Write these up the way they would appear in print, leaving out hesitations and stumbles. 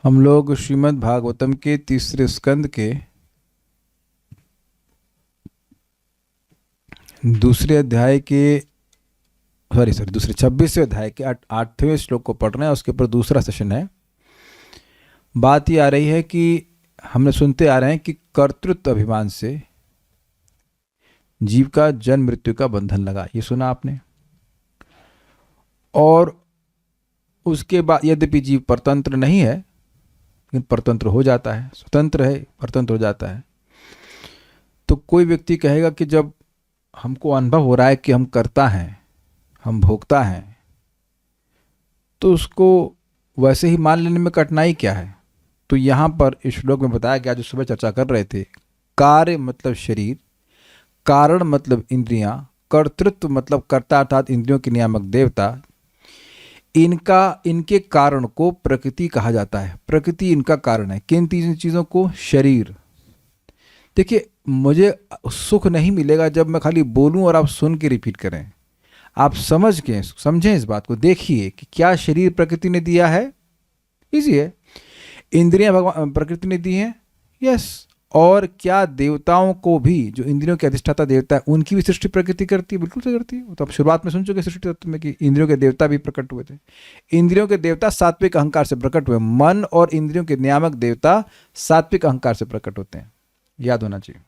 हम लोग श्रीमद् भागवतम के तीसरे स्कंद के दूसरे अध्याय के दूसरे 26वें अध्याय के 8वें श्लोक को पढ़ रहे हैं। उसके ऊपर दूसरा सेशन है। बात ये आ रही है कि हमने सुनते आ रहे हैं कि कर्तृत्व अभिमान से जीव का जन्म मृत्यु का बंधन लगा, ये सुना आपने। और उसके बाद यद्यपि जीव परतंत्र नहीं है लेकिन परतंत्र हो जाता है, स्वतंत्र है परतंत्र हो जाता है। तो कोई व्यक्ति कहेगा कि जब हमको अनुभव हो रहा है कि हम करता हैं, हम भोगता हैं, तो उसको वैसे ही मान लेने में कठिनाई क्या है। तो यहाँ पर इस श्लोक में बताया गया, जो सुबह चर्चा कर रहे थे, कार्य मतलब शरीर, कारण मतलब इंद्रियां, कर्तृत्व मतलब कर्ता अर्थात इंद्रियों के नियामक देवता, इनके कारण को प्रकृति कहा जाता है। प्रकृति इनका कारण है। किन तीन चीज़ों को? शरीर। देखिए, मुझे सुख नहीं मिलेगा जब मैं खाली बोलूं और आप सुन के रिपीट करें। आप समझें इस बात को। देखिए कि क्या शरीर प्रकृति ने दिया है? इजी है। इंद्रियां भगवान प्रकृति ने दी हैं, यस। और क्या देवताओं को भी, जो इंद्रियों के अधिष्ठाता देवता है, उनकी भी सृष्टि प्रकृति करती है? बिल्कुल से करती है। तो आप शुरुआत में सुन चुके सृष्टि तत्व में कि इंद्रियों के देवता भी प्रकट हुए थे। इंद्रियों के देवता सात्विक अहंकार से प्रकट हुए। मन और इंद्रियों के नियामक देवता सात्विक अहंकार से प्रकट होते हैं, याद होना चाहिए।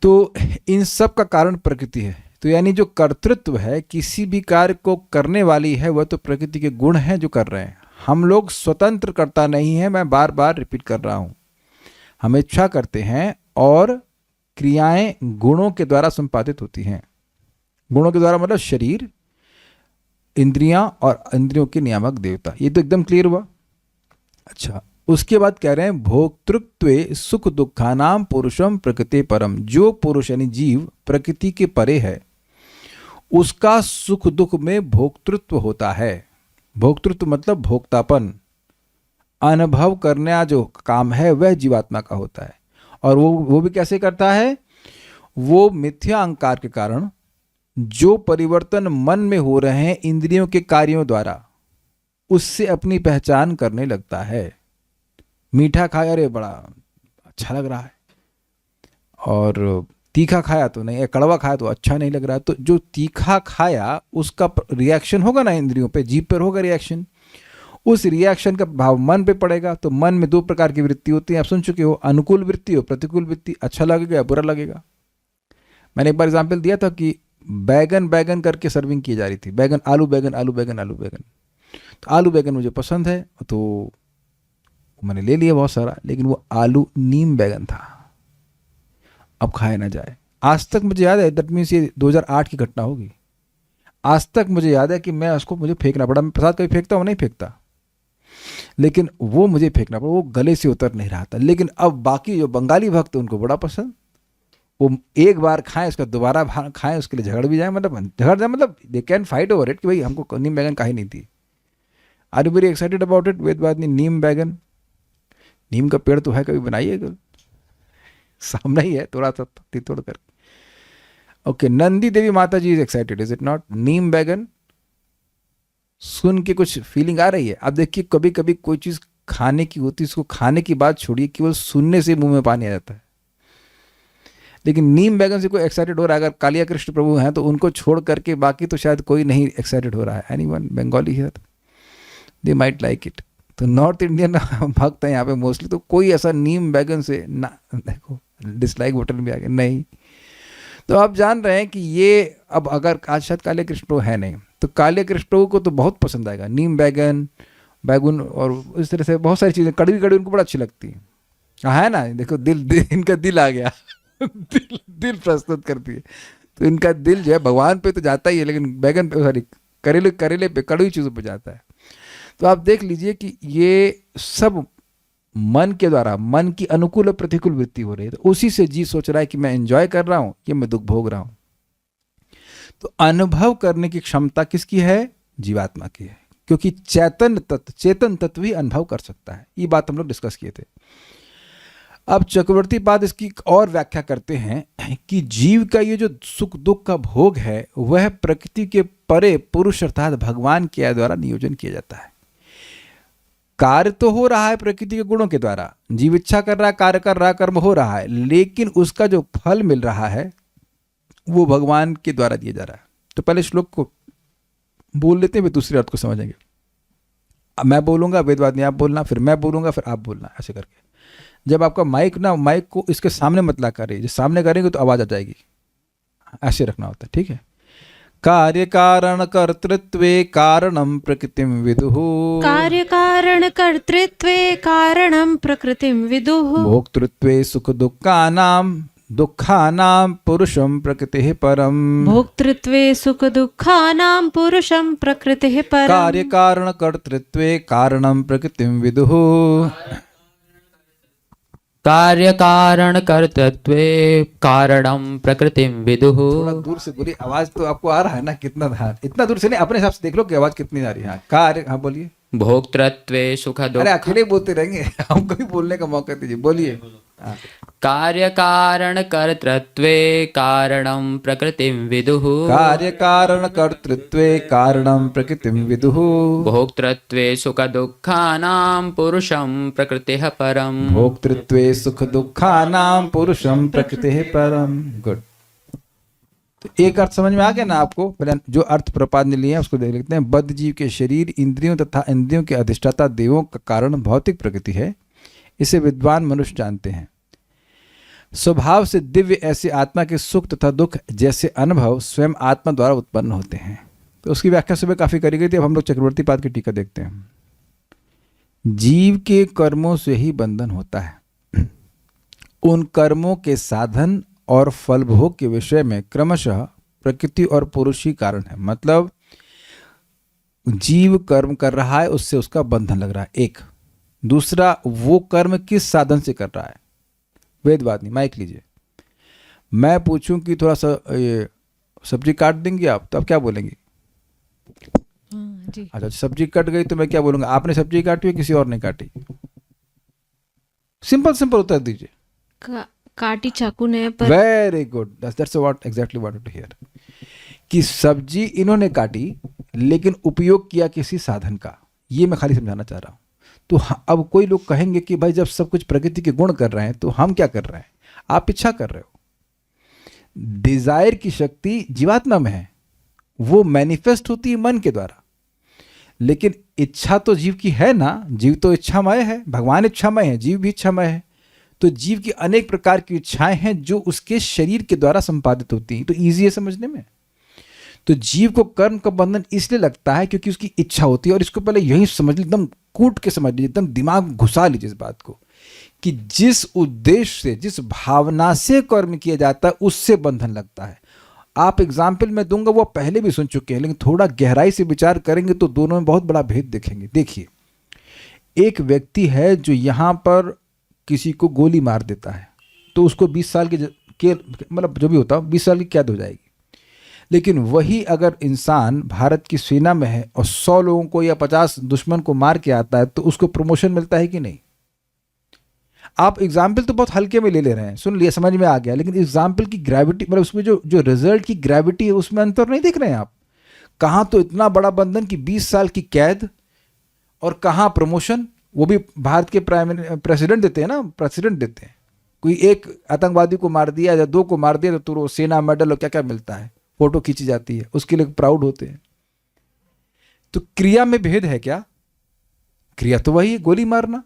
तो इन सब का कारण प्रकृति है। तो यानी जो कर्तृत्व है, किसी भी कार्य को करने वाली है, वह तो प्रकृति के गुण हैं जो कर रहे हैं। हम लोग स्वतंत्र करता नहीं है, मैं बार बार रिपीट कर रहा हूं। हम इच्छा करते हैं और क्रियाएं गुणों के द्वारा संपादित होती हैं। गुणों के द्वारा मतलब शरीर, इंद्रियां और इंद्रियों के नियामक देवता। ये तो एकदम क्लियर हुआ। अच्छा, उसके बाद कह रहे हैं भोक्तृत्वे सुख दुखानाम पुरुषम प्रकृति परम। जो पुरुष यानी जीव प्रकृति के परे है, उसका सुख दुख में भोक्तृत्व होता है। भोक्तृत्व मतलब भोक्तापन, अनुभव करना जो काम है वह जीवात्मा का होता है। और वो भी कैसे करता है? वो मिथ्या अहंकार के कारण जो परिवर्तन मन में हो रहे हैं इंद्रियों के कार्यों द्वारा, उससे अपनी पहचान करने लगता है। मीठा खाया, अरे बड़ा अच्छा लग रहा है, और तीखा खाया तो नहीं, कड़वा खाया तो अच्छा नहीं लग रहा है। तो जो तीखा खाया उसका रिएक्शन होगा ना इंद्रियों पे, जीभ पर होगा रिएक्शन। उस रिएक्शन का भाव मन पे पड़ेगा। तो मन में दो प्रकार की वृत्ति होती है, आप सुन चुके हो, अनुकूल वृत्ति और प्रतिकूल वृत्ति। अच्छा लगेगा या बुरा लगेगा। मैंने एक बार एग्जाम्पल दिया था कि बैगन बैगन करके सर्विंग की जा रही थी। बैगन आलू बैगन आलू बैगन आलू बैगन। तो आलू बैगन मुझे पसंद है तो मैंने ले लिया बहुत सारा, लेकिन वो आलू नीम बैगन था, अब खाया ना जाए। आज तक मुझे याद है, दैट मीन्स ये 2008 की घटना होगी। आज तक मुझे याद है कि मैं उसको, मुझे फेंकना पड़ा। मैं प्रसाद कभी फेंकता हूँ? नहीं फेंकता, लेकिन वो मुझे फेंकना पड़ा। वो गले से उतर नहीं रहा था। लेकिन अब बाकी जो बंगाली भक्त उनको बड़ा पसंद, वो एक बार खाएं उसका दोबारा खाएं, उसके लिए झगड़ भी जाए, मतलब they can fight over it कि भाई हमको नीम बैगन काहे नहीं दी। Are you very excited about it? वेद बात नहीं, नीम बैगन, नीम का पेड़ तो है, कभी बनाइएगा, सामने ही है, थोड़ा सा तोड़ कर। ओके, नंदी देवी माता ji is excited, is it not? नीम बैगन सुन के कुछ फीलिंग आ रही है? अब देखिए, कभी कभी कोई चीज खाने की होती है, उसको खाने की बात छोड़िए, केवल सुनने से मुंह में पानी आ जाता है। लेकिन नीम बैगन से कोई एक्साइटेड हो रहा है? अगर कालिया कृष्ण प्रभु हैं तो उनको छोड़ करके बाकी तो शायद कोई नहीं एक्साइटेड हो रहा है। एनीवन बंगाली है, दे माइट लाइक इट। तो नॉर्थ इंडियन भक्त हैं यहाँ पे मोस्टली, तो कोई ऐसा नीम बैगन से ना, देखो डिसलाइक बटन भी आ गया नहीं। तो आप जान रहे हैं कि ये, अब अगर आज शायद काले कृष्ण है नहीं, तो काले कृष्ण को तो बहुत पसंद आएगा नीम बैगन, बैगुन, और इस तरह से बहुत सारी चीज़ें कड़वी कड़वी उनको बड़ा अच्छी लगती है ना। देखो दिल इनका दिल आ गया दिल प्रस्तुत करती है। तो इनका दिल जो है भगवान पे तो जाता ही है, लेकिन बैगन पे, सॉरी करेले पे, कड़वी चीज़ों पे जाता है। तो आप देख लीजिए कि ये सब मन के द्वारा, मन की अनुकूल और प्रतिकूल वृत्ति हो रही है। तो उसी से जी सोच रहा है कि मैं एंजॉय कर रहा हूं, ये मैं दुख भोग रहा हूं। तो अनुभव करने की क्षमता किसकी है? जीवात्मा की है, क्योंकि चेतन तत्व ही अनुभव कर सकता है। ये बात हम लोग डिस्कस किए थे। अब चक्रवर्ती पाद इसकी और व्याख्या करते हैं कि जीव का ये जो सुख दुख का भोग है, वह प्रकृति के परे पुरुष अर्थात भगवान के द्वारा नियोजन किया जाता है। कार्य तो हो रहा है प्रकृति के गुणों के द्वारा, जीव इच्छा कर रहा है, कार्य कर रहा है, कर्म हो रहा है, लेकिन उसका जो फल मिल रहा है वो भगवान के द्वारा दिया जा रहा है। तो पहले श्लोक को बोल लेते हैं, फिर दूसरे अर्थ को समझेंगे। अब मैं बोलूंगा, वेदवादी आप बोलना, फिर मैं बोलूंगा, फिर आप बोलना, ऐसे करके। जब आपका माइक को इसके सामने मत ला करें, जब सामने करेंगे तो आवाज आ जाएगी, ऐसे रखना होता है, ठीक है। कार्य कारण कर्तृत्वे कारणम प्रकृतिम विदुः, कार्य कारण कर्तृत्वे कारणम प्रकृतिम विदुः, भोक्तृत्वे सुख दुखानां पुरुषं प्रकृतिः परम, भोक्तृत्वे सुख दुःखानां पुरुषं प्रकृतिः परम, कार्य कारण कर्तृत्वे कारणम प्रकृतिम विदुः, कार्य कारण कर्तृत्वे कारणम प्रकृतिम विदुः। थोड़ा दूर से बोलिए, आवाज तो आपको आ रहा है ना, कितना था, इतना दूर से नहीं, अपने हिसाब से देख लो कि आवाज कितनी आ रही है। हाँ, कार्य, हाँ बोलिए। भोक्तृत्वे सुख दुख, अरे अकेले बोलते रहेंगे, हमको भी बोलने का मौका दीजिए, बोलिए। हाँ। कार्य कारण कर्तृत्वे कारणम प्रकृतिम विदुः, कार्य कारण कर्तृत्वे कारणम प्रकृतिम विदुः, भोक्तृत्वे सुख दुःखानां पुरुषं प्रकृतिः परम, भोक्तृत्वे सुख दुखानां पुरुषं प्रकृतिः परम। गुड। तो एक अर्थ समझ में आ गया ना आपको। पहले जो अर्थ प्रपाद ने लिए हैं उसको देख लेते हैं। बद्ध जीव के शरीर इंद्रियों तथा इंद्रियों के अधिष्ठाता देवों का कारण भौतिक प्रकृति है, इसे विद्वान मनुष्य जानते हैं। स्वभाव से दिव्य ऐसे आत्मा के सुख तथा दुख जैसे अनुभव स्वयं आत्मा द्वारा उत्पन्न होते हैं। तो उसकी व्याख्या सुबह काफी करी गई थी। अब हम लोग चक्रवर्ती पाद की टीका देखते हैं। जीव के कर्मों से ही बंधन होता है। उन कर्मों के साधन और फल भोग के विषय में क्रमशः प्रकृति और पुरुष ही कारण है। मतलब जीव कर्म कर रहा है, उससे उसका बंधन लग रहा है, एक। दूसरा, वो कर्म किस साधन से कर रहा है। वेदवादी माइक लीजिए। मैं पूछूं कि थोड़ा सा ये सब्जी काट देंगे आप, तो आप क्या बोलेंगे? जी। अच्छा, सब्जी कट गई तो मैं क्या बोलूंगा? आपने सब्जी काटी है, किसी और ने काटी? सिंपल उत्तर दीजिए। काटी चाकू ने पर। Very good, that's what exactly what to hear. कि सब्जी इन्होंने काटी लेकिन उपयोग किया किसी साधन का, ये मैं खाली समझाना चाह रहा हूं। तो अब कोई लोग कहेंगे कि भाई जब सब कुछ प्रकृति के गुण कर रहे हैं तो हम क्या कर रहे हैं? आप इच्छा कर रहे हो। डिजायर की शक्ति जीवात्मा में है, वो मैनिफेस्ट होती है मन के द्वारा, लेकिन इच्छा तो जीव की है ना। जीव तो इच्छामय है, भगवान इच्छामय है, जीव भी इच्छामय है। तो जीव की अनेक प्रकार की इच्छाएं हैं जो उसके शरीर के द्वारा संपादित होती हैं। तो ईजी है समझने में। तो जीव को कर्म का बंधन इसलिए लगता है क्योंकि उसकी इच्छा होती है। और इसको पहले यही समझ लीजिए, एकदम कूट के समझ लीजिए, एकदम दिमाग घुसा लीजिए इस बात को, कि जिस उद्देश्य से, जिस भावना से कर्म किया जाता है उससे बंधन लगता है। आप एग्जाम्पल मैं दूंगा, वो पहले भी सुन चुके हैं, लेकिन थोड़ा गहराई से विचार करेंगे तो दोनों में बहुत बड़ा भेद देखेंगे। देखिए, एक व्यक्ति है जो यहां पर किसी को गोली मार देता है, तो उसको 20 साल के मतलब जो भी होता है 20 साल की कैद हो जाएगी। लेकिन वही अगर इंसान भारत की सेना में है और 100 लोगों को या 50 दुश्मन को मार के आता है, तो उसको प्रमोशन मिलता है कि नहीं? आप एग्जाम्पल तो बहुत हल्के में ले रहे हैं, सुन लिया, समझ में आ गया, लेकिन एग्जाम्पल की ग्रेविटी, मतलब उसमें जो रिजल्ट की ग्रेविटी है उसमें अंतर नहीं देख रहे हैं आप। कहाँ तो इतना बड़ा बंधन की 20 साल की कैद, और कहाँ प्रमोशन, वो भी भारत के प्रेसिडेंट देते हैं ना, प्रेसिडेंट देते हैं। कोई एक आतंकवादी को मार दिया या 2 को मार दिया तो तुरंत सेना मेडल और क्या क्या मिलता है, फोटो खींची जाती है, उसके लिए प्राउड होते हैं। तो क्रिया में भेद है क्या? क्रिया तो वही है, गोली मारना,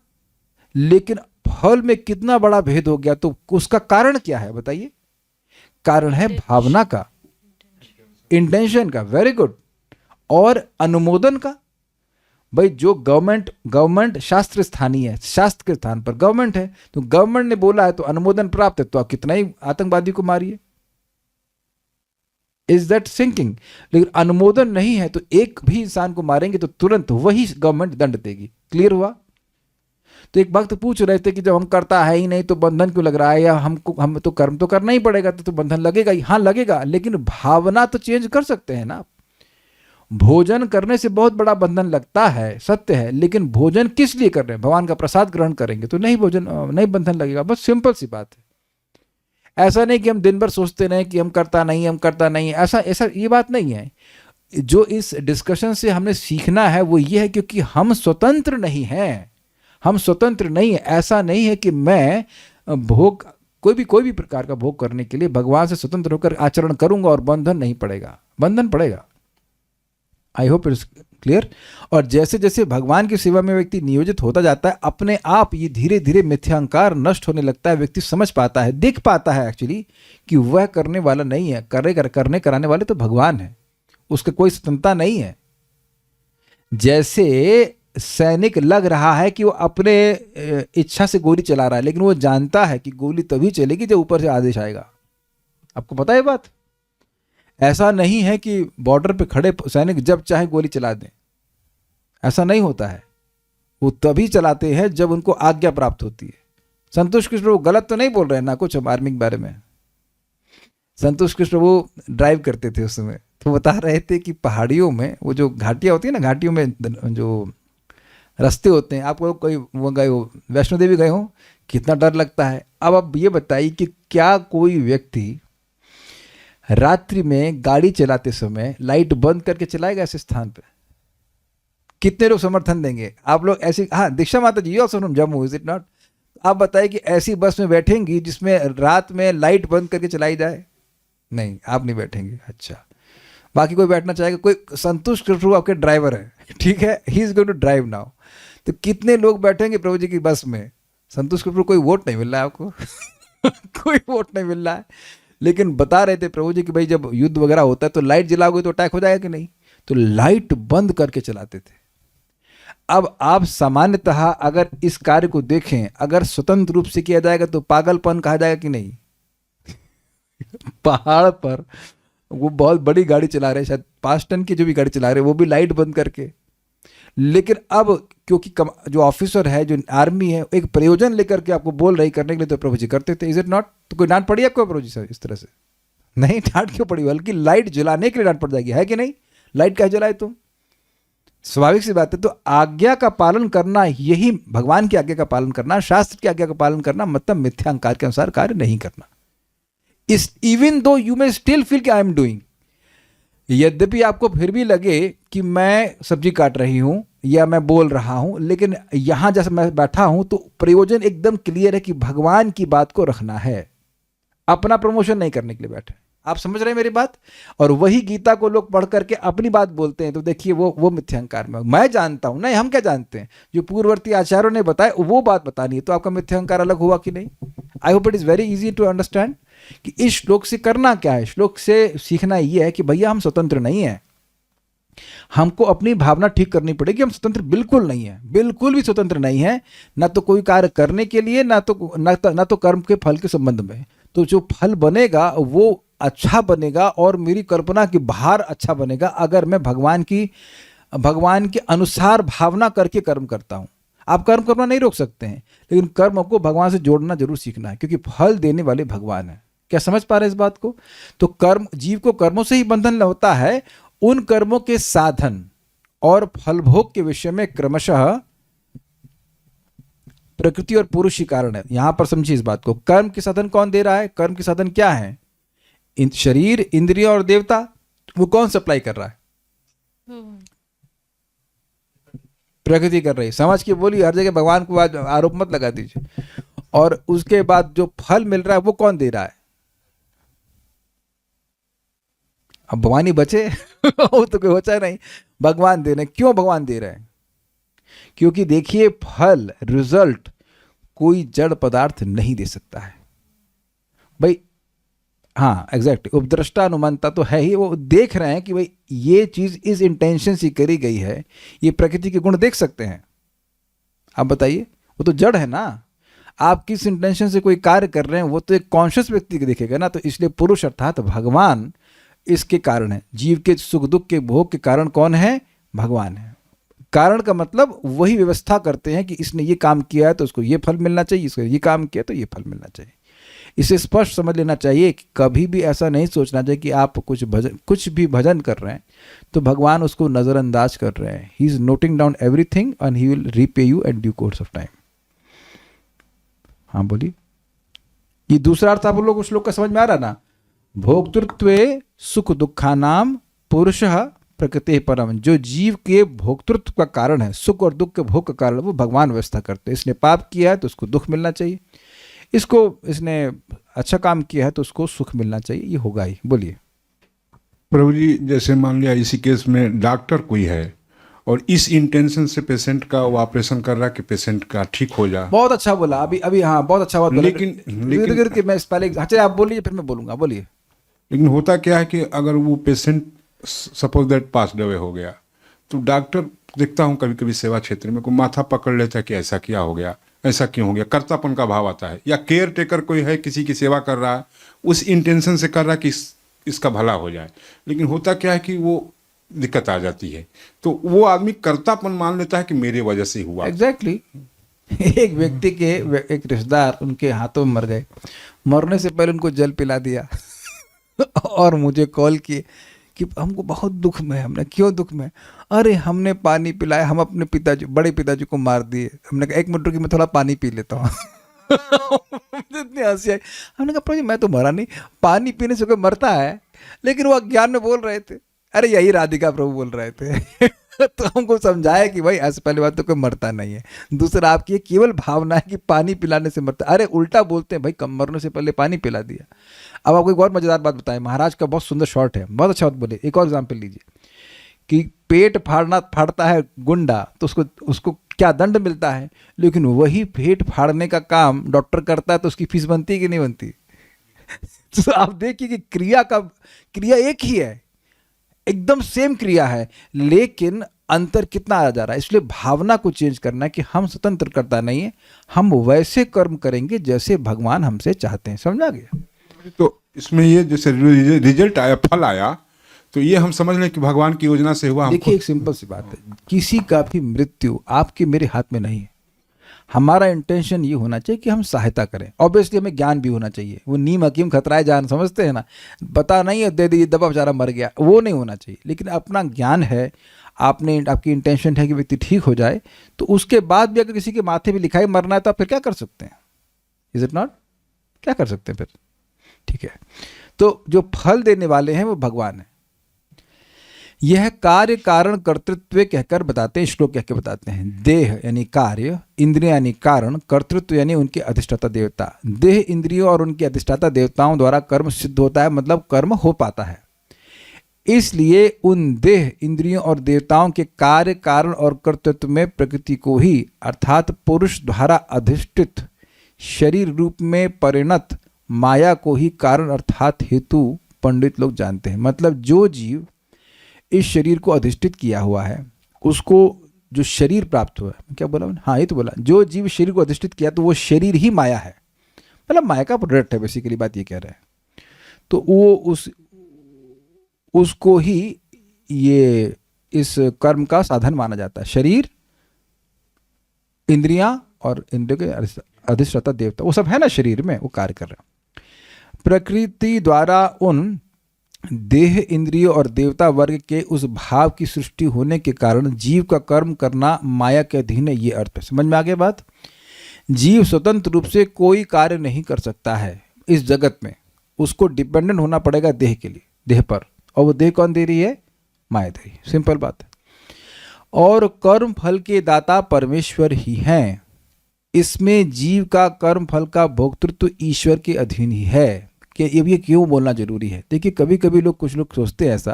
लेकिन फल में कितना बड़ा भेद हो गया। तो उसका कारण क्या है बताइए? कारण है भावना का, इंटेंशन का। Very good. और अनुमोदन का। भाई जो गवर्नमेंट शास्त्र स्थानीय है, शास्त्र के स्थान पर गवर्नमेंट है, तो गवर्नमेंट ने बोला है तो अनुमोदन प्राप्त है, तो आप कितना ही आतंकवादी को मारिए। Is that sinking? लेकिन अनुमोदन नहीं है तो एक भी इंसान को मारेंगे तो तुरंत वही गवर्नमेंट दंड देगी। क्लियर हुआ? तो एक वक्त पूछ रहे थे कि जब हम करता है ही नहीं तो बंधन क्यों लग रहा है, या हम तो कर्म तो करना ही पड़ेगा, तो बंधन लगेगा ही। हाँ लगेगा, लेकिन भावना तो चेंज कर सकते हैं ना। भोजन करने से बहुत बड़ा बंधन लगता है, सत्य है, लेकिन भोजन किस लिए कर रहे हैं? भगवान का प्रसाद ग्रहण करेंगे तो नहीं बंधन लगेगा। बस सिंपल सी बात है। ऐसा नहीं कि हम दिन भर सोचते रहे कि हम करता नहीं, ऐसा ये बात नहीं है। जो इस डिस्कशन से हमने सीखना है वो ये है, क्योंकि हम स्वतंत्र नहीं हैं, हम स्वतंत्र नहीं है। ऐसा नहीं है कि मैं भोग कोई भी प्रकार का भोग करने के लिए भगवान से स्वतंत्र होकर आचरण करूंगा और बंधन नहीं पड़ेगा, बंधन पड़ेगा। I hope it's clear. और जैसे जैसे भगवान की सेवा में व्यक्ति नियोजित होता जाता है, अपने आप ये धीरे धीरे मिथ्यांकार नष्ट होने लगता है। व्यक्ति समझ पाता है, देख पाता है एक्चुअली कि वह करने वाला नहीं है, करने कराने वाले तो भगवान है, उसका कोई स्वतंत्रता नहीं है। जैसे सैनिक लग रहा है कि वो अपने इच्छा से गोली चला रहा है, लेकिन वो जानता है कि गोली तभी चलेगी जब ऊपर से आदेश आएगा। आपको पता है बात? ऐसा नहीं है कि बॉर्डर पे खड़े सैनिक जब चाहे गोली चला दें, ऐसा नहीं होता है। वो तभी चलाते हैं जब उनको आज्ञा प्राप्त होती है। संतोष कृष्ण वो गलत तो नहीं बोल रहे हैं ना कुछ आर्मी के बारे में। संतोष कृष्ण वो ड्राइव करते थे उस समय, तो बता रहे थे कि पहाड़ियों में वो जो घाटियाँ होती है ना, घाटियों में जो रास्ते होते हैं, आप लोग कोई वो गए हो, वैष्णो देवी गए हो, कितना डर लगता है। अब आप ये बताइए कि क्या कोई व्यक्ति रात्रि में गाड़ी चलाते समय लाइट बंद करके चलाएगा ऐसे स्थान पे? कितने लोग समर्थन देंगे? आप लोग ऐसी, हाँ दीक्षा माता ji also from Jammu, is it not? आप बताइए कि ऐसी बस में बैठेंगी जिसमें रात में लाइट बंद करके चलाई जाए? नहीं, आप नहीं बैठेंगे। अच्छा, बाकी कोई बैठना चाहेगा? कोई संतोष कृष्ण आपके ड्राइवर है, ठीक है, he is going to drive now. तो कितने लोग बैठेंगे प्रभु जी की बस में? संतोष कृष्ण कोई वोट नहीं मिल रहा है आपको कोई वोट नहीं मिल रहा है, लेकिन बता रहे थे प्रभु जी कि भाई जब युद्ध वगैरह होता है तो लाइट जलाओगे तो अटैक हो जाएगा कि नहीं, तो लाइट बंद करके चलाते थे। अब आप सामान्यतः अगर इस कार्य को देखें, अगर स्वतंत्र रूप से किया जाएगा तो पागलपन कहा जाएगा कि नहीं? पहाड़ पर वो बहुत बड़ी गाड़ी चला रहे, शायद 5 टन की जो भी गाड़ी चला रहे, वो भी लाइट बंद करके। लेकिन अब क्योंकि जो ऑफिसर है, जो आर्मी है, एक प्रयोजन लेकर के आपको बोल रही करने के लिए, तो प्रभु जी करते थे। Is it not? तो कोई डांट पड़ी आपको प्रभु जी सर इस तरह से? नहीं, डांट क्यों पड़ी? बल्कि लाइट जलाने के लिए डांट पड़ जाएगी, है कि नहीं? लाइट क्या जलाए तुम? स्वाभाविक सी बात है। तो आज्ञा का पालन करना, यही भगवान की आज्ञा का पालन करना, शास्त्र की आज्ञा का पालन करना, मतलब मिथ्यांकार के अनुसार कार्य नहीं करना। इस even though you may still feel कि आई एम डूइंग, यद्यपि आपको फिर भी लगे कि मैं सब्जी काट रही हूं या मैं बोल रहा हूं, लेकिन यहां जैसे मैं बैठा हूं तो प्रयोजन एकदम क्लियर है कि भगवान की बात को रखना है, अपना प्रमोशन नहीं करने के लिए बैठे। आप समझ रहे हैं मेरी बात? और वही गीता को लोग पढ़ करके अपनी बात बोलते हैं, तो देखिए वो मिथ्यांकार में। मैं जानता हूं, नहीं हम क्या जानते हैं, जो पूर्ववर्ती आचार्यों ने बताया वो बात बतानी है, तो आपका मिथ्यांकार अलग हुआ कि नहीं? I hope it is very easy to understand कि इस श्लोक से करना क्या है। श्लोक से सीखना यह है कि भैया हम स्वतंत्र नहीं है, हमको अपनी भावना ठीक करनी पड़ेगी। हम स्वतंत्र बिल्कुल नहीं है, बिल्कुल भी स्वतंत्र नहीं है, ना तो कोई कार्य करने के लिए, ना तो कर्म के फल के संबंध में। तो जो फल बनेगा वो अच्छा बनेगा और मेरी कल्पना के बाहर अच्छा बनेगा, अगर मैं भगवान के अनुसार भावना करके कर्म करता हूं। आप कर्म करना नहीं रोक सकते हैं, लेकिन कर्म को भगवान से जोड़ना जरूर सीखना है, क्योंकि फल देने वाले भगवान है। क्या समझ पा रहे हैं इस बात को? तो कर्म, जीव को कर्मों से ही बंधन होता है। उन कर्मों के साधन और फलभोग के विषय में क्रमशः प्रकृति और पुरुष ही कारण है। यहां पर समझिए इस बात को। कर्म के साधन कौन दे रहा है? कर्म के साधन क्या है? शरीर, इंद्रिय और देवता। वो कौन सप्लाई कर रहा है? प्रकृति कर रही है। समझ के बोली, हर जगह भगवान को आरोप मत लगा दीजिए। और उसके बाद जो फल मिल रहा है वो कौन दे रहा है? अब भगवान ही बचे वो तो कोई होता नहीं, भगवान दे रहे हैं। क्यों भगवान दे रहे हैं? क्योंकि देखिए, फल, रिजल्ट कोई जड़ पदार्थ नहीं दे सकता है भाई। हाँ एग्जैक्ट, उपद्रष्टा अनुमानता तो है ही। वो देख रहे हैं कि भाई ये चीज इस इंटेंशन से करी गई है, ये प्रकृति के गुण देख सकते हैं। आप बताइए, वो तो जड़ है ना। आप किस इंटेंशन से कोई कार्य कर रहे हैं वो तो एक कॉन्शियस व्यक्ति को देखेगा ना। तो इसलिए पुरुष अर्थात भगवान इसके कारण है। जीव के सुख दुख के भोग के कारण कौन है? भगवान है। कारण का मतलब वही व्यवस्था करते हैं कि इसने ये काम किया है तो उसको ये फल मिलना चाहिए, इसको ये काम किया तो ये फल मिलना चाहिए। इसे स्पष्ट समझ लेना चाहिए कि कभी भी ऐसा नहीं सोचना चाहिए कि आप कुछ भी भजन कर रहे हैं तो भगवान उसको नज़रअंदाज कर रहे हैं। He is noting down everything and he will repay you at due course of time. हाँ बोलिए। ये दूसरा अर्थ आप लोग का समझ में आ रहा ना? भोक्तृत्वे सुख दुखानाम पुरुषः प्रकृति परम, जो जीव के भोक्तृत्व का कारण है, सुख और दुख के भोग का कारण वो भगवान व्यवस्था करते हैं। इसने पाप किया है तो उसको दुख मिलना चाहिए, इसने अच्छा काम किया है तो उसको सुख मिलना चाहिए, ये होगा ही। बोलिए। प्रभु जी, जैसे मान लिया इसी केस में डॉक्टर कोई है और इस इंटेंशन से पेशेंट का वो ऑपरेशन कर रहा है कि पेशेंट का ठीक हो जाए। बहुत अच्छा बोला अभी हाँ, बहुत अच्छा बात बोला। लेकिन कि मैं इस पहले, अच्छा आप बोलिए फिर मैं बोलूंगा। बोलिए। लेकिन होता क्या है कि अगर वो patient suppose that passed away हो गया तो डॉक्टर, देखता हूँ कभी कभी सेवा क्षेत्र में, कोई माथा पकड़ लेता है कि ऐसा क्या हो गया, ऐसा क्यों हो गया, कर्तापन का भाव आता है। या केयर टेकर कोई है, किसी की सेवा कर रहा है, उस इंटेंशन से कर रहा है कि इसका भला हो जाए, लेकिन होता क्या है कि वो दिक्कत आ जाती है, तो वो आदमी कर्तापन मान लेता है कि मेरे वजह से हुआ। एग्जैक्टली एक व्यक्ति के एक रिश्तेदार उनके हाथों में मर गए, मरने से पहले उनको जल पिला दिया और मुझे कॉल किए कि हमको बहुत दुख में है। हमने क्यों दुख में? अरे हमने पानी पिलाया, हम अपने पिताजी, बड़े पिताजी को मार दिए। हमने कहा 1 मिनट रुकिए, मैं थोड़ा पानी पी लेता हूँ। इतनी हंसी आई। हमने कहा प्रभु जी मैं तो मरा नहीं, पानी पीने से कोई मरता है? लेकिन वो अज्ञान में बोल रहे थे। अरे यही राधिका प्रभु बोल रहे थे। तो हमको समझाया कि भाई ऐसे पहली बात तो कोई मरता नहीं है, दूसरा आपकी ये केवल भावना है कि पानी पिलाने से मरता। अरे उल्टा बोलते हैं भाई, कम मरने से पहले पानी पिला दिया। अब आपको एक और मजेदार बात बताएं, महाराज का बहुत सुंदर शॉर्ट है, बहुत अच्छा बात बोले। एक और एग्जाम्पल लीजिए कि पेट फाड़ता है गुंडा तो उसको क्या दंड मिलता है, लेकिन वही पेट फाड़ने का काम डॉक्टर करता है तो उसकी फीस बनती है कि नहीं बनती? तो आप देखिए कि क्रिया एक ही है, एकदम सेम क्रिया है, लेकिन अंतर कितना आ जा रहा है। इसलिए भावना को चेंज करना है कि हम स्वतंत्र करता नहीं है, हम वैसे कर्म करेंगे जैसे भगवान हमसे चाहते हैं। समझा गया? तो इसमें ये जैसे रिजल्ट आया, फल आया, तो ये हम समझ लें कि भगवान की योजना से हुआ। देखिए एक सिंपल सी बात है, किसी का भी मृत्यु आपके मेरे हाथ में नहीं है। हमारा इंटेंशन ये होना चाहिए कि हम सहायता करें। ऑब्वियसली हमें ज्ञान भी होना चाहिए। वो नीम हकीम खतराए जान, समझते हैं ना, पता नहीं है दे दीजिए दबा बेचारा मर गया, वो नहीं होना चाहिए। लेकिन अपना ज्ञान है, आपकी इंटेंशन है कि व्यक्ति ठीक हो जाए, तो उसके बाद भी अगर किसी के माथे भी लिखा है मरना है तो आप फिर क्या कर सकते हैं? Is it not? क्या कर सकते हैं फिर? ठीक है, तो जो फल देने वाले हैं वो भगवान है। यह कार्य कारण कर्तृत्व कहकर बताते हैं, श्लोक कह के बताते हैं। देह यानी कार्य, इंद्रिय यानी कारण, कर्तृत्व यानी उनके अधिष्ठाता देवता। देह, इंद्रियों और उनके अधिष्ठाता देवताओं द्वारा कर्म सिद्ध होता है, मतलब कर्म हो पाता है। इसलिए उन देह, इंद्रियों और देवताओं के कार्य कारण और कर्तृत्व में प्रकृति को ही, अर्थात पुरुष द्वारा अधिष्ठित शरीर रूप में परिणत माया को ही कारण अर्थात हेतु पंडित लोग जानते हैं। मतलब जो जीव इस शरीर को अधिष्ठित किया हुआ है, उसको जो शरीर प्राप्त हुआ है, क्या बोला मैंने? हाँ ये तो बोला, जो जीव शरीर को अधिष्ठित किया तो वो शरीर ही माया है, मतलब माया का प्रोडक्ट है, बेसिकली बात ये कह रहे हैं। तो वो उसको ही ये इस कर्म का साधन माना जाता है। शरीर, इंद्रियां और इंद्रियों के अधिष्ठाता देवता, वो सब है ना शरीर में, वो कार्य कर रहे हैं। प्रकृति द्वारा उन देह, इंद्रियों और देवता वर्ग के उस भाव की सृष्टि होने के कारण जीव का कर्म करना माया के अधीन है। ये अर्थ है। समझ में आ गया बात? जीव स्वतंत्र रूप से कोई कार्य नहीं कर सकता है इस जगत में, उसको डिपेंडेंट होना पड़ेगा देह के लिए, देह पर। और वो देह कौन दे रही है? माया दे रही है। सिंपल बात है। और कर्म फल के दाता परमेश्वर ही हैं। इसमें जीव का कर्म फल का भोक्तृत्व ईश्वर के अधीन ही है। कि ये क्यों बोलना जरूरी है? देखिए कभी कभी कुछ लोग सोचते हैं ऐसा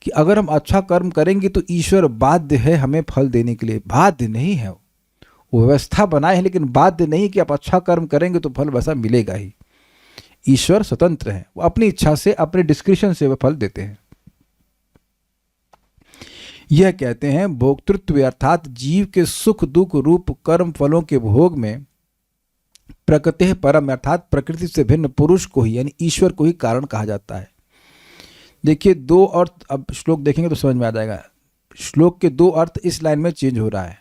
कि अगर हम अच्छा कर्म करेंगे तो ईश्वर बाध्य है हमें फल देने के लिए। बाध्य नहीं है, वो व्यवस्था बनाए है, लेकिन बाध्य नहीं कि आप अच्छा कर्म करेंगे तो फल वैसा मिलेगा ही। ईश्वर स्वतंत्र है, वो अपनी इच्छा से, अपने डिस्क्रिशन से वह फल देते हैं। यह कहते हैं भोक्तृत्व अर्थात जीव के सुख दुख रूप कर्म फलों के भोग में प्रकृति परम अर्थात प्रकृति से भिन्न पुरुष को ही यानी ईश्वर को ही कारण कहा जाता है। देखिए दो अर्थ, अब श्लोक देखेंगे तो समझ में आ जाएगा। श्लोक के दो अर्थ इस लाइन में चेंज हो रहा है।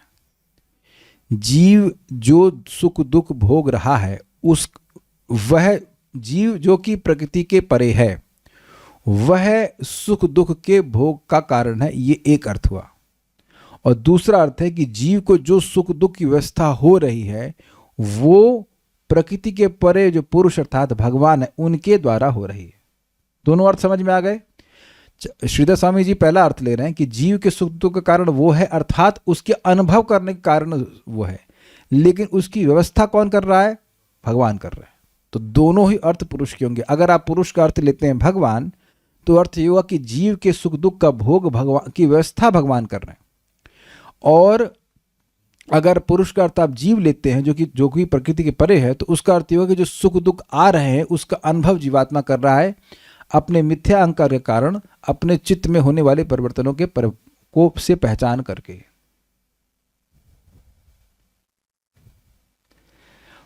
जीव जो सुख दुख भोग रहा है, वह जीव जो कि प्रकृति के परे है, वह सुख दुख के भोग का कारण है। ये एक अर्थ हुआ। और दूसरा अर्थ है कि जीव को जो सुख दुख की व्यवस्था हो रही है वो प्रकृति के परे जो पुरुष अर्थात भगवान है उनके द्वारा हो रही है। दोनों अर्थ समझ में आ गए? श्रीधर स्वामी जी पहला अर्थ ले रहे हैं कि जीव के सुख दुख का कारण वो है, अर्थात उसके अनुभव करने के कारण वो है, लेकिन उसकी व्यवस्था कौन कर रहा है? भगवान कर रहे हैं। तो दोनों ही अर्थ पुरुष के होंगे। अगर आप पुरुष का अर्थ लेते हैं भगवान, तो अर्थ ये हुआ कि जीव के सुख दुख का भोग भगवान की व्यवस्था भगवान कर रहे हैं। और अगर पुरुष का अर्थ आप जीव लेते हैं जो कि प्रकृति के परे है, तो उसका अर्थ ये होगा कि जो सुख दुख आ रहे हैं उसका अनुभव जीवात्मा कर रहा है अपने मिथ्या अहंकार के कारण, अपने चित्त में होने वाले परिवर्तनों के प्रकोप से पहचान करके।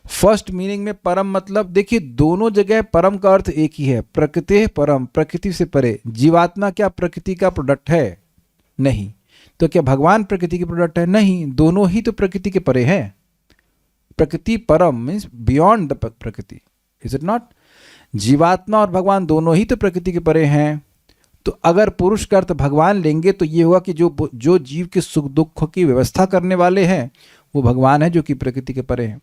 फर्स्ट मीनिंग में परम मतलब, देखिए दोनों जगह परम का अर्थ एक ही है, प्रकृति परम, प्रकृति से परे। जीवात्मा क्या प्रकृति का प्रोडक्ट है? नहीं। तो क्या भगवान प्रकृति के प्रोडक्ट है? नहीं, दोनों ही तो प्रकृति के परे हैं। प्रकृति परम मीन्स बियॉन्ड द प्रकृति, इज इट नॉट? जीवात्मा और भगवान दोनों ही तो प्रकृति के परे हैं। तो अगर पुरुष का अर्थ भगवान लेंगे तो ये होगा कि जो जीव के सुख दुख की व्यवस्था करने वाले हैं वो भगवान है, जो कि प्रकृति के परे हैं।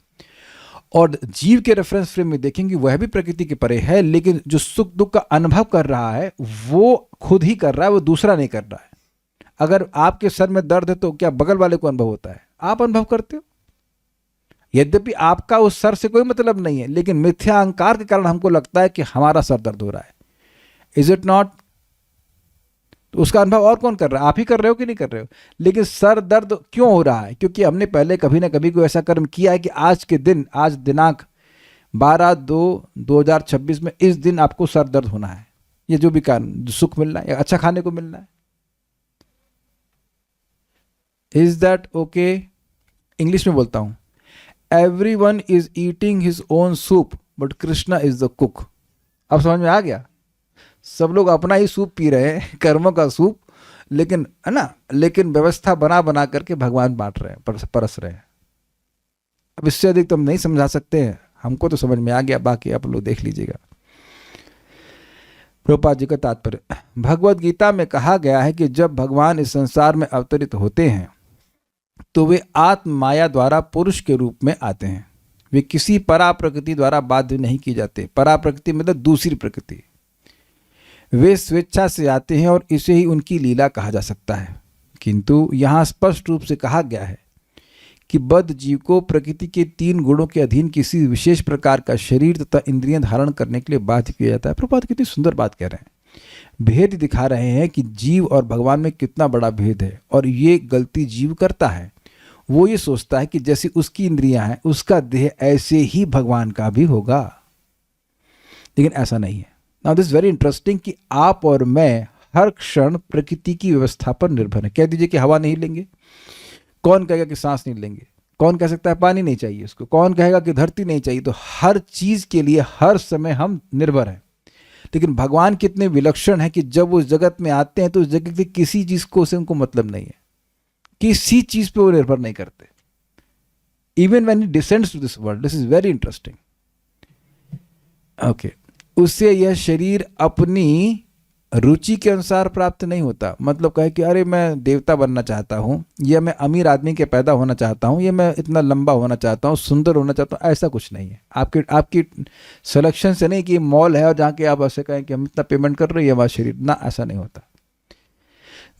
और जीव के रेफरेंस फ्रेम में देखेंगे वह भी प्रकृति के परे है, लेकिन जो सुख दुख का अनुभव कर रहा है वो खुद ही कर रहा है, वो दूसरा नहीं कर रहा है। अगर आपके सर में दर्द है तो क्या बगल वाले को अनुभव होता है? आप अनुभव करते हो, यद्यपि आपका उस सर से कोई मतलब नहीं है, लेकिन मिथ्या अहंकार के कारण हमको लगता है कि हमारा सर दर्द हो रहा है। Is it not? तो उसका अनुभव और कौन कर रहा है? आप ही कर रहे हो कि नहीं कर रहे हो? लेकिन सर दर्द क्यों हो रहा है? क्योंकि हमने पहले कभी ना कभी कोई ऐसा कर्म किया है कि आज के दिन, आज दिनांक 12/2/2026 में इस दिन आपको सर दर्द होना है, ये जो भी कारण, सुख मिलना है या अच्छा खाने को मिलना है। Is that okay? इंग्लिश में बोलता हूं, everyone is eating his own soup but Krishna is the cook. अब समझ में आ गया? सब लोग अपना ही सूप पी रहे हैं, कर्मों का सूप, लेकिन है ना, लेकिन व्यवस्था बना बना करके भगवान बांट रहे हैं, परस रहे हैं। अब इससे अधिक तो हम नहीं समझा सकते हैं, हमको तो समझ में आ गया, बाकी आप लोग देख लीजिएगा। प्रभुपाद जी का तात्पर्य, भगवद गीता में कहा गया है कि जब भगवान इस संसार में अवतरित होते हैं तो वे आत्म माया द्वारा पुरुष के रूप में आते हैं। वे किसी परा प्रकृति द्वारा बाध्य नहीं किए जाते। परा प्रकृति मतलब दूसरी प्रकृति। वे स्वेच्छा से आते हैं और इसे ही उनकी लीला कहा जा सकता है। किंतु यहाँ स्पष्ट रूप से कहा गया है कि बद्ध जीव को प्रकृति के 3 गुणों के अधीन किसी विशेष प्रकार का शरीर तथा इंद्रियां धारण करने के लिए बाध्य किया जाता है। प्रभुपाद कितनी सुंदर बात कह रहे हैं, भेद दिखा रहे हैं कि जीव और भगवान में कितना बड़ा भेद है। और ये गलती जीव करता है, वो ये सोचता है कि जैसी उसकी इंद्रियां हैं उसका देह ऐसे ही भगवान का भी होगा, लेकिन ऐसा नहीं है। नाउ दिस वेरी इंटरेस्टिंग कि आप और मैं हर क्षण प्रकृति की व्यवस्था पर निर्भर है। कह दीजिए कि हवा नहीं लेंगे, कौन कहेगा कि सांस नहीं लेंगे? कौन कह सकता है पानी नहीं चाहिए उसको? कौन कहेगा कि धरती नहीं चाहिए? तो हर चीज के लिए हर समय हम निर्भर हैं। लेकिन भगवान कितने विलक्षण हैं कि जब वो जगत में आते हैं तो उस जगत की किसी चीज को से उनको मतलब नहीं है, किसी चीज पे वो निर्भर नहीं करते। Even when he descends to this world, this is very interesting. Okay, उससे यह शरीर अपनी रुचि के अनुसार प्राप्त नहीं होता। मतलब कहे कि अरे मैं देवता बनना चाहता हूँ, या मैं अमीर आदमी के पैदा होना चाहता हूँ, या मैं इतना लंबा होना चाहता हूँ, सुंदर होना चाहता हूँ, ऐसा कुछ नहीं है। आपकी सिलेक्शन से नहीं कि मॉल है और जहाँ के आप ऐसे कहें कि हम इतना पेमेंट कर रहे हैं हमारा शरीर, ना, ऐसा नहीं होता।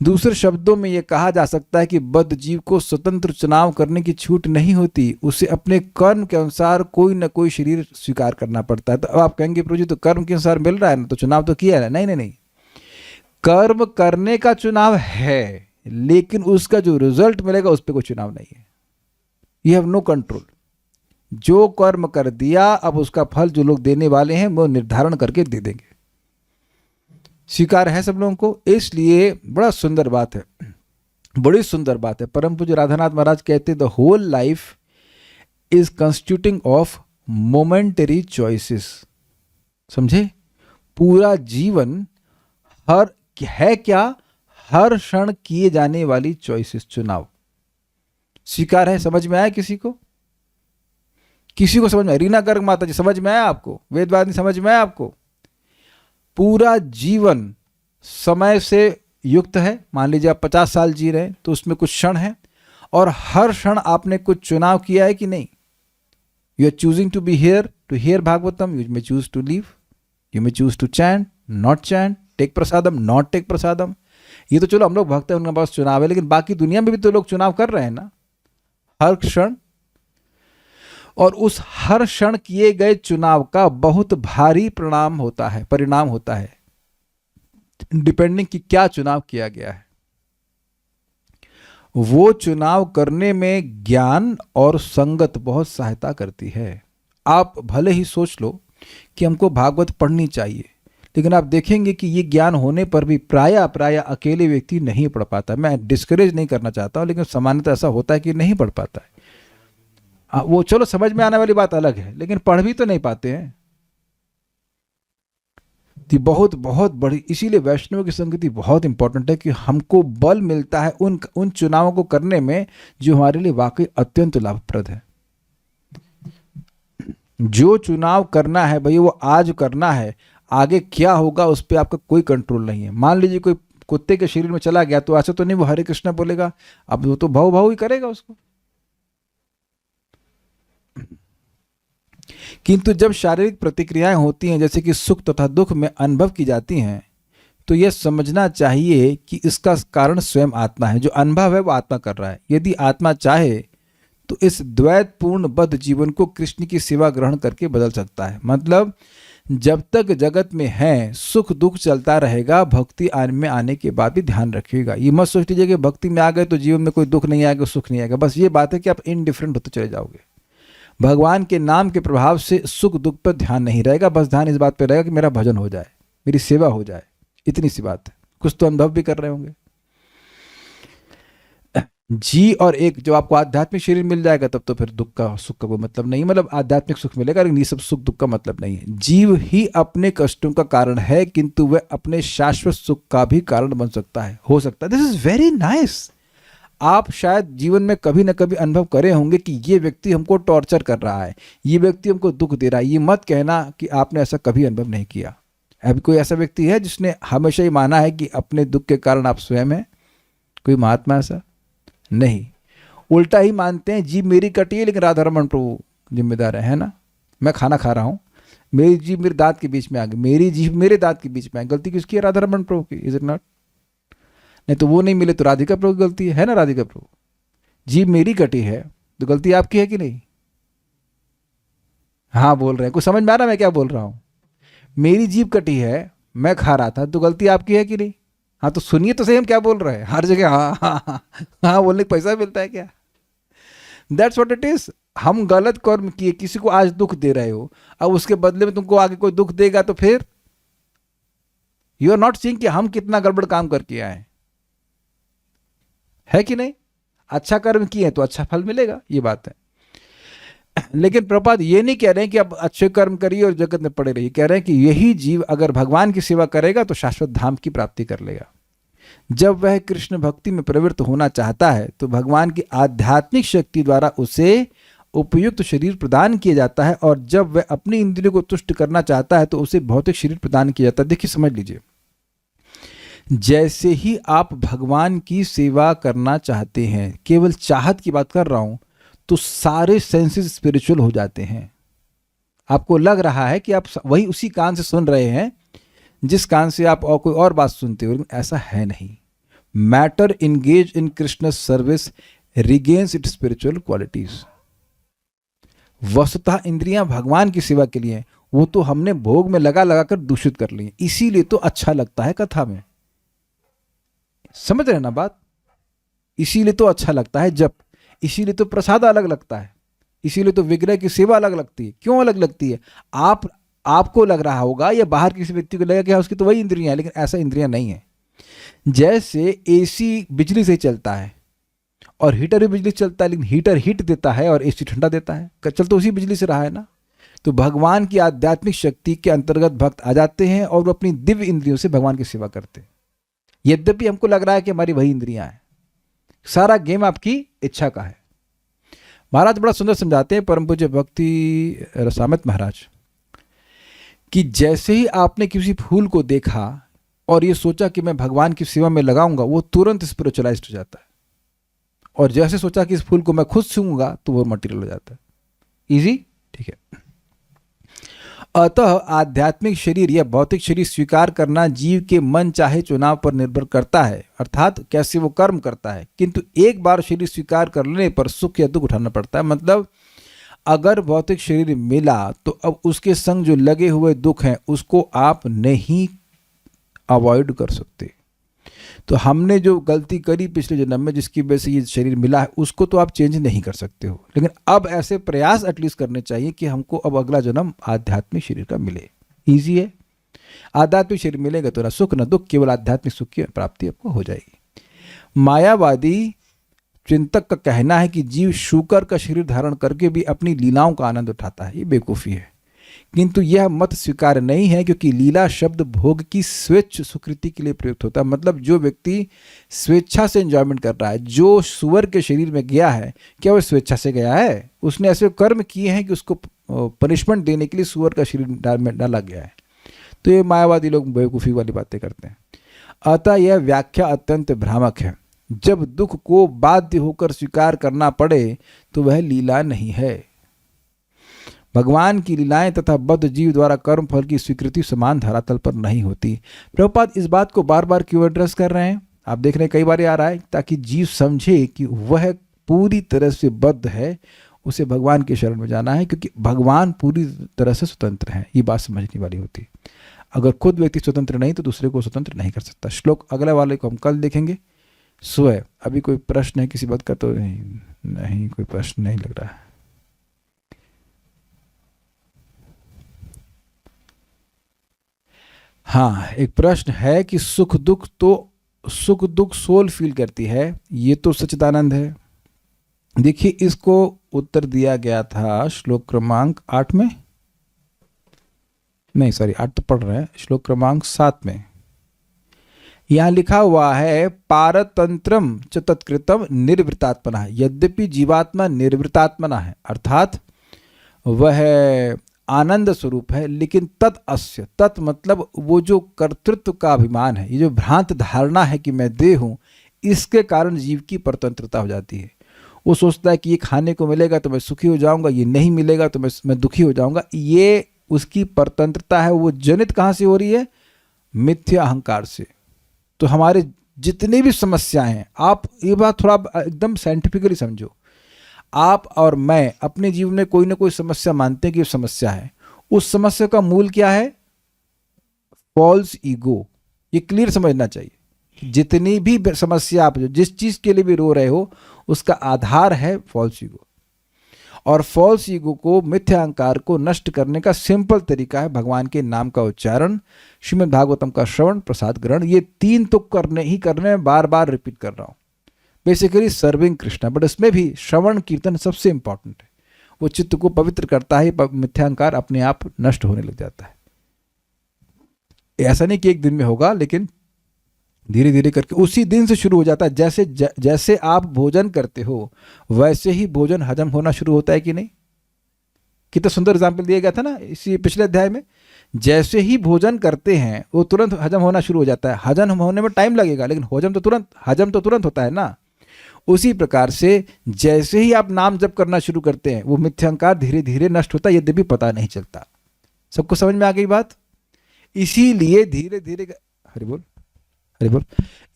दूसरे शब्दों में यह कहा जा सकता है कि बद्ध जीव को स्वतंत्र चुनाव करने की छूट नहीं होती, उसे अपने कर्म के अनुसार कोई न कोई शरीर स्वीकार करना पड़ता है। तो अब आप कहेंगे प्रभु जी तो कर्म के अनुसार मिल रहा है ना, तो चुनाव तो किया है। नहीं नहीं नहीं, कर्म करने का चुनाव है, लेकिन उसका जो रिजल्ट मिलेगा उस पर कोई चुनाव नहीं है। You have no control. जो कर्म कर दिया, अब उसका फल जो लोग देने वाले हैं वो निर्धारण करके दे देंगे। स्वीकार है सब लोगों को। इसलिए बड़ा सुंदर बात है, बड़ी सुंदर बात है। परम पूज्य राधानाथ महाराज कहते the whole life is constituting of momentary choices. समझे? पूरा जीवन हर है क्या? हर क्षण किए जाने वाली चॉइसेस, चुनाव। स्वीकार है? समझ में आया किसी को? किसी को समझ में आया? रीना गर्ग माता जी समझ में आया आपको? वेदवादी समझ में आया आपको? पूरा जीवन समय से युक्त है। मान लीजिए आप 50 साल जी रहे हैं तो उसमें कुछ क्षण है, और हर क्षण आपने कुछ चुनाव किया है कि नहीं? You are choosing to be here to hear Bhagavatam, you may choose to leave, you may choose to chant, not chant, take prasadam, not take prasadam. ये तो चलो हम लोग भक्त हैं, उनके पास चुनाव है, लेकिन बाकी दुनिया में भी तो लोग चुनाव कर रहे हैं ना हर क्षण। और उस हर क्षण किए गए चुनाव का बहुत भारी परिणाम होता है डिपेंडिंग कि क्या चुनाव किया गया है। वो चुनाव करने में ज्ञान और संगत बहुत सहायता करती है। आप भले ही सोच लो कि हमको भागवत पढ़नी चाहिए, लेकिन आप देखेंगे कि ये ज्ञान होने पर भी प्राय अकेले व्यक्ति नहीं पढ़ पाता। मैं डिस्करेज नहीं करना चाहता हूँ, लेकिन सामान्यतः ऐसा होता है कि नहीं पढ़ पाता है। वो चलो समझ में आने वाली बात अलग है, लेकिन पढ़ भी तो नहीं पाते हैं। बहुत बहुत बड़ी, इसीलिए वैष्णव की संगति बहुत इंपॉर्टेंट है कि हमको बल मिलता है उन चुनावों को करने में जो हमारे लिए वाकई अत्यंत लाभप्रद है। जो चुनाव करना है भाई वो आज करना है, आगे क्या होगा उस पर आपका कोई कंट्रोल नहीं है। मान लीजिए कोई कुत्ते के शरीर में चला गया तो ऐसा तो नहीं वो हरे कृष्ण बोलेगा, अब वो तो भाव भाव ही करेगा उसको। किंतु जब शारीरिक प्रतिक्रियाएं होती हैं, जैसे कि सुख तथा दुख में अनुभव की जाती हैं, तो यह समझना चाहिए कि इसका कारण स्वयं आत्मा है। जो अनुभव है वो आत्मा कर रहा है। यदि आत्मा चाहे तो इस द्वैतपूर्ण बद्ध जीवन को कृष्ण की सेवा ग्रहण करके बदल सकता है। मतलब जब तक जगत में है सुख दुख चलता रहेगा, भक्ति में आने के बाद भी ध्यान रखिएगा। ये मत सोच लीजिए कि भक्ति में आ गए तो जीवन में कोई दुख नहीं आएगा, सुख नहीं आएगा। बस ये बात है कि आप इनडिफरेंट होते चले जाओगे। भगवान के नाम के प्रभाव से सुख दुख पर ध्यान नहीं रहेगा, बस ध्यान इस बात पर रहेगा कि मेरा भजन हो जाए, मेरी सेवा हो जाए। इतनी सी बात है। कुछ तो अनुभव भी कर रहे होंगे। जी और एक जो आपको आध्यात्मिक शरीर मिल जाएगा तब तो फिर दुख का सुख का कोई मतलब नहीं, मतलब आध्यात्मिक सुख मिलेगा, लेकिन ये सब सुख दुख का मतलब नहीं है। जीव ही अपने कष्टों का कारण है, किंतु वह अपने शाश्वत सुख का भी कारण बन सकता है, हो सकता है। This is very nice. आप शायद जीवन में कभी ना कभी अनुभव करे होंगे कि ये व्यक्ति हमको टॉर्चर कर रहा है, ये व्यक्ति हमको दुख दे रहा है। ये मत कहना कि आपने ऐसा कभी अनुभव नहीं किया। अभी कोई ऐसा व्यक्ति है जिसने हमेशा ही माना है कि अपने दुख के कारण आप स्वयं हैं? कोई महात्मा ऐसा नहीं। उल्टा ही मानते हैं जीभ मेरी कटी है लेकिन राधा रमन प्रभु जिम्मेदार है ना। मैं खाना खा रहा हूँ, मेरी जीभ मेरे दांत के बीच में आ गई, मेरी जीभ मेरे दांत के बीच में आ गई, गलती किसकी है? राधा रमन प्रभु की। Is it not? नहीं तो वो नहीं मिले तो राधिका प्रभु की गलती है ना। राधिका प्रभु, जीभ मेरी कटी है तो गलती आपकी है कि नहीं? हाँ बोल रहे हैं, कुछ समझ में आ रहा है मैं क्या बोल रहा हूँ? मेरी जीभ कटी है, मैं खा रहा था, तो गलती आपकी है कि नहीं? हाँ तो सुनिए तो सही हम क्या बोल रहे हैं। हर जगह हाँ हाँ हाँ हाँ बोलने का पैसा मिलता है क्या? That's what it is. हम गलत कर्म किए, किसी को आज दुख दे रहे हो, अब उसके बदले में तुमको आगे कोई दुख देगा तो फिर यू आर नॉट सीइंग कि हम कितना गड़बड़ काम करके आए है कि नहीं। अच्छा कर्म किए तो अच्छा फल मिलेगा, ये बात है। लेकिन प्रभुपाद ये नहीं कह रहे हैं कि अब अच्छे कर्म करिए और जगत में पड़े रहिए। कह रहे हैं कि यही जीव अगर भगवान की सेवा करेगा तो शाश्वत धाम की प्राप्ति कर लेगा। जब वह कृष्ण भक्ति में प्रवृत्त होना चाहता है तो भगवान की आध्यात्मिक शक्ति द्वारा उसे उपयुक्त शरीर प्रदान किया जाता है, और जब वह अपनी इंद्रियों को तुष्ट करना चाहता है तो उसे भौतिक शरीर प्रदान किया जाता है। देखिए समझ लीजिए, जैसे ही आप भगवान की सेवा करना चाहते हैं, केवल चाहत की बात कर रहा हूं, तो सारे सेंसेस स्पिरिचुअल हो जाते हैं। आपको लग रहा है कि आप वही उसी कान से सुन रहे हैं जिस कान से आप और कोई और बात सुनते हो, लेकिन ऐसा है नहीं। Matter engage in Krishna service regains it's spiritual qualities. वस्तुतः इंद्रियां भगवान की सेवा के लिए, वो तो हमने भोग में लगा लगा कर दूषित कर ली, इसीलिए तो अच्छा लगता है कथा में। समझ रहे ना बात? इसीलिए तो अच्छा लगता है जब, इसीलिए तो प्रसाद अलग लगता है, इसीलिए तो विग्रह की सेवा अलग लगती है। क्यों अलग लगती है? आपको लग रहा होगा या बाहर किसी व्यक्ति को लगेगा कि उसकी तो वही इंद्रियां है, लेकिन ऐसा इंद्रियां नहीं है। जैसे एसी बिजली से चलता है और हीटर भी बिजली से चलता है, लेकिन हीटर हीट देता है और एसी ठंडा देता है, चल तो उसी बिजली से रहा है ना। तो भगवान की आध्यात्मिक शक्ति के अंतर्गत भक्त आ जाते हैं और वो अपनी दिव्य इंद्रियों से भगवान की सेवा करते हैं। यद्यपि हमको लग रहा है कि हमारी वही इंद्रियां हैं, सारा गेम आपकी इच्छा का है। महाराज बड़ा सुंदर समझाते हैं, परम पूज्य भक्ति रसामत महाराज, कि जैसे ही आपने किसी फूल को देखा और ये सोचा कि मैं भगवान की सेवा में लगाऊंगा, वो तुरंत स्पिरिचुअलाइज्ड हो जाता है। और जैसे सोचा कि इस फूल को मैं खुद छूंगा तो वो मटेरियल हो जाता है। इजी? ठीक है। अतः आध्यात्मिक शरीर या भौतिक शरीर स्वीकार करना जीव के मन चाहे चुनाव पर निर्भर करता है, अर्थात कैसे वो कर्म करता है। किंतु एक बार शरीर स्वीकार कर लेने पर सुख या दुख उठाना पड़ता है। मतलब अगर भौतिक शरीर मिला तो अब उसके संग जो लगे हुए दुख हैं उसको आप नहीं अवॉइड कर सकते। तो हमने जो गलती करी पिछले जन्म में जिसकी वजह से ये शरीर मिला है उसको तो आप चेंज नहीं कर सकते हो, लेकिन अब ऐसे प्रयास एटलीस्ट करने चाहिए कि हमको अब अगला जन्म आध्यात्मिक शरीर का मिले। ईजी है, आध्यात्मिक शरीर मिलेगा तो ना सुख ना दुख, केवल आध्यात्मिक सुख की प्राप्ति आपको हो जाएगी। मायावादी चिंतक का कहना है कि जीव शूकर का शरीर धारण करके भी अपनी लीलाओं का आनंद उठाता है, ये बेवकूफ़ी है। किंतु यह मत स्वीकार नहीं है, क्योंकि लीला शब्द भोग की स्वेच्छ सुकृति के लिए प्रयुक्त होता है। मतलब जो व्यक्ति स्वेच्छा से एंजॉयमेंट कर रहा है, जो सुअर के शरीर में गया है, क्या वो स्वेच्छा से गया है? उसने ऐसे कर्म किए हैं कि उसको पनिशमेंट देने के लिए सुअर का शरीर में डाला गया है। तो ये मायावादी लोग बेवकूफ़ी वाली बातें करते हैं। अतः यह व्याख्या अत्यंत भ्रामक है। जब दुख को बाध्य होकर स्वीकार करना पड़े तो वह लीला नहीं है। भगवान की लीलाएं तथा बद्ध जीव द्वारा कर्म फल की स्वीकृति समान धरातल पर नहीं होती। प्रभुपाद इस बात को बार बार क्यों एड्रेस कर रहे हैं? आप देख रहे हैं कई बार आ रहा है, ताकि जीव समझे कि वह पूरी तरह से बद्ध है, उसे भगवान के शरण में जाना है, क्योंकि भगवान पूरी तरह से स्वतंत्र है। ये बात समझने वाली होती। अगर खुद व्यक्ति स्वतंत्र नहीं तो दूसरे को स्वतंत्र नहीं कर सकता। श्लोक अगले वाले को हम कल देखेंगे। स्वयं अभी कोई प्रश्न है किसी बात का? तो नहीं कोई प्रश्न नहीं लग रहा है। हाँ, एक प्रश्न है कि सुख दुख सोल फील करती है, ये तो सच्चिदानंद है। देखिए इसको उत्तर दिया गया था श्लोक क्रमांक 8 में, नहीं सॉरी 8 तो पढ़ रहे हैं, श्लोक क्रमांक 7 में यहां लिखा हुआ है पारतंत्रम च तत्कृतम निर्वृतात्मना। यद्यपि जीवात्मा निर्वृतात्मना है, अर्थात वह आनंद स्वरूप है, लेकिन तत् अस्य, तत् मतलब वो जो कर्तृत्व का अभिमान है, ये जो भ्रांत धारणा है कि मैं देह हूं, इसके कारण जीव की परतंत्रता हो जाती है। वो सोचता है कि ये खाने को मिलेगा तो मैं सुखी हो जाऊंगा, ये नहीं मिलेगा तो मैं दुखी हो जाऊंगा। ये उसकी परतंत्रता है। वो जनित कहाँ से हो रही है? मिथ्या अहंकार से। तो हमारे जितनी भी समस्याएं हैं, आप ये बात थोड़ा एकदम साइंटिफिकली समझो, आप और मैं अपने जीवन में कोई ना कोई समस्या मानते हैं कि ये समस्या है। उस समस्या का मूल क्या है? False ego. ये क्लियर समझना चाहिए। जितनी भी समस्या आप जिस चीज के लिए भी रो रहे हो, उसका आधार है फॉल्स ईगो। और फॉल्स ईगो को, मिथ्या अहंकार को नष्ट करने का सिंपल तरीका है भगवान के नाम का उच्चारण, श्रीमद् भागवतम का श्रवण, प्रसाद ग्रहण। ये 3 तो करने में बार बार रिपीट कर रहा हूं। बेसिकली सर्विंग कृष्णा, बट इसमें भी श्रवण कीर्तन सबसे इंपॉर्टेंट है। वो चित्त को पवित्र करता है, मिथ्यांकार अपने आप नष्ट होने लग जाता है। ऐसा नहीं कि एक दिन में होगा, लेकिन धीरे धीरे करके उसी दिन से शुरू हो जाता है। जैसे आप भोजन करते हो वैसे ही भोजन हजम होना शुरू होता है कि नहीं? कितना सुंदर एग्जाम्पल दिया गया था ना इसी पिछले अध्याय में। जैसे ही भोजन करते हैं वो तुरंत हजम होना शुरू हो जाता है। हजम होने में टाइम लगेगा, लेकिन हजम तो तुरंत होता है ना। उसी प्रकार से जैसे ही आप नाम जप करना शुरू करते हैं, वो मिथ्यांकार धीरे धीरे नष्ट होता है, यद्यपि पता नहीं चलता। सबको समझ में आ गई बात? इसीलिए धीरे धीरे, हरि बोल हरि बोल,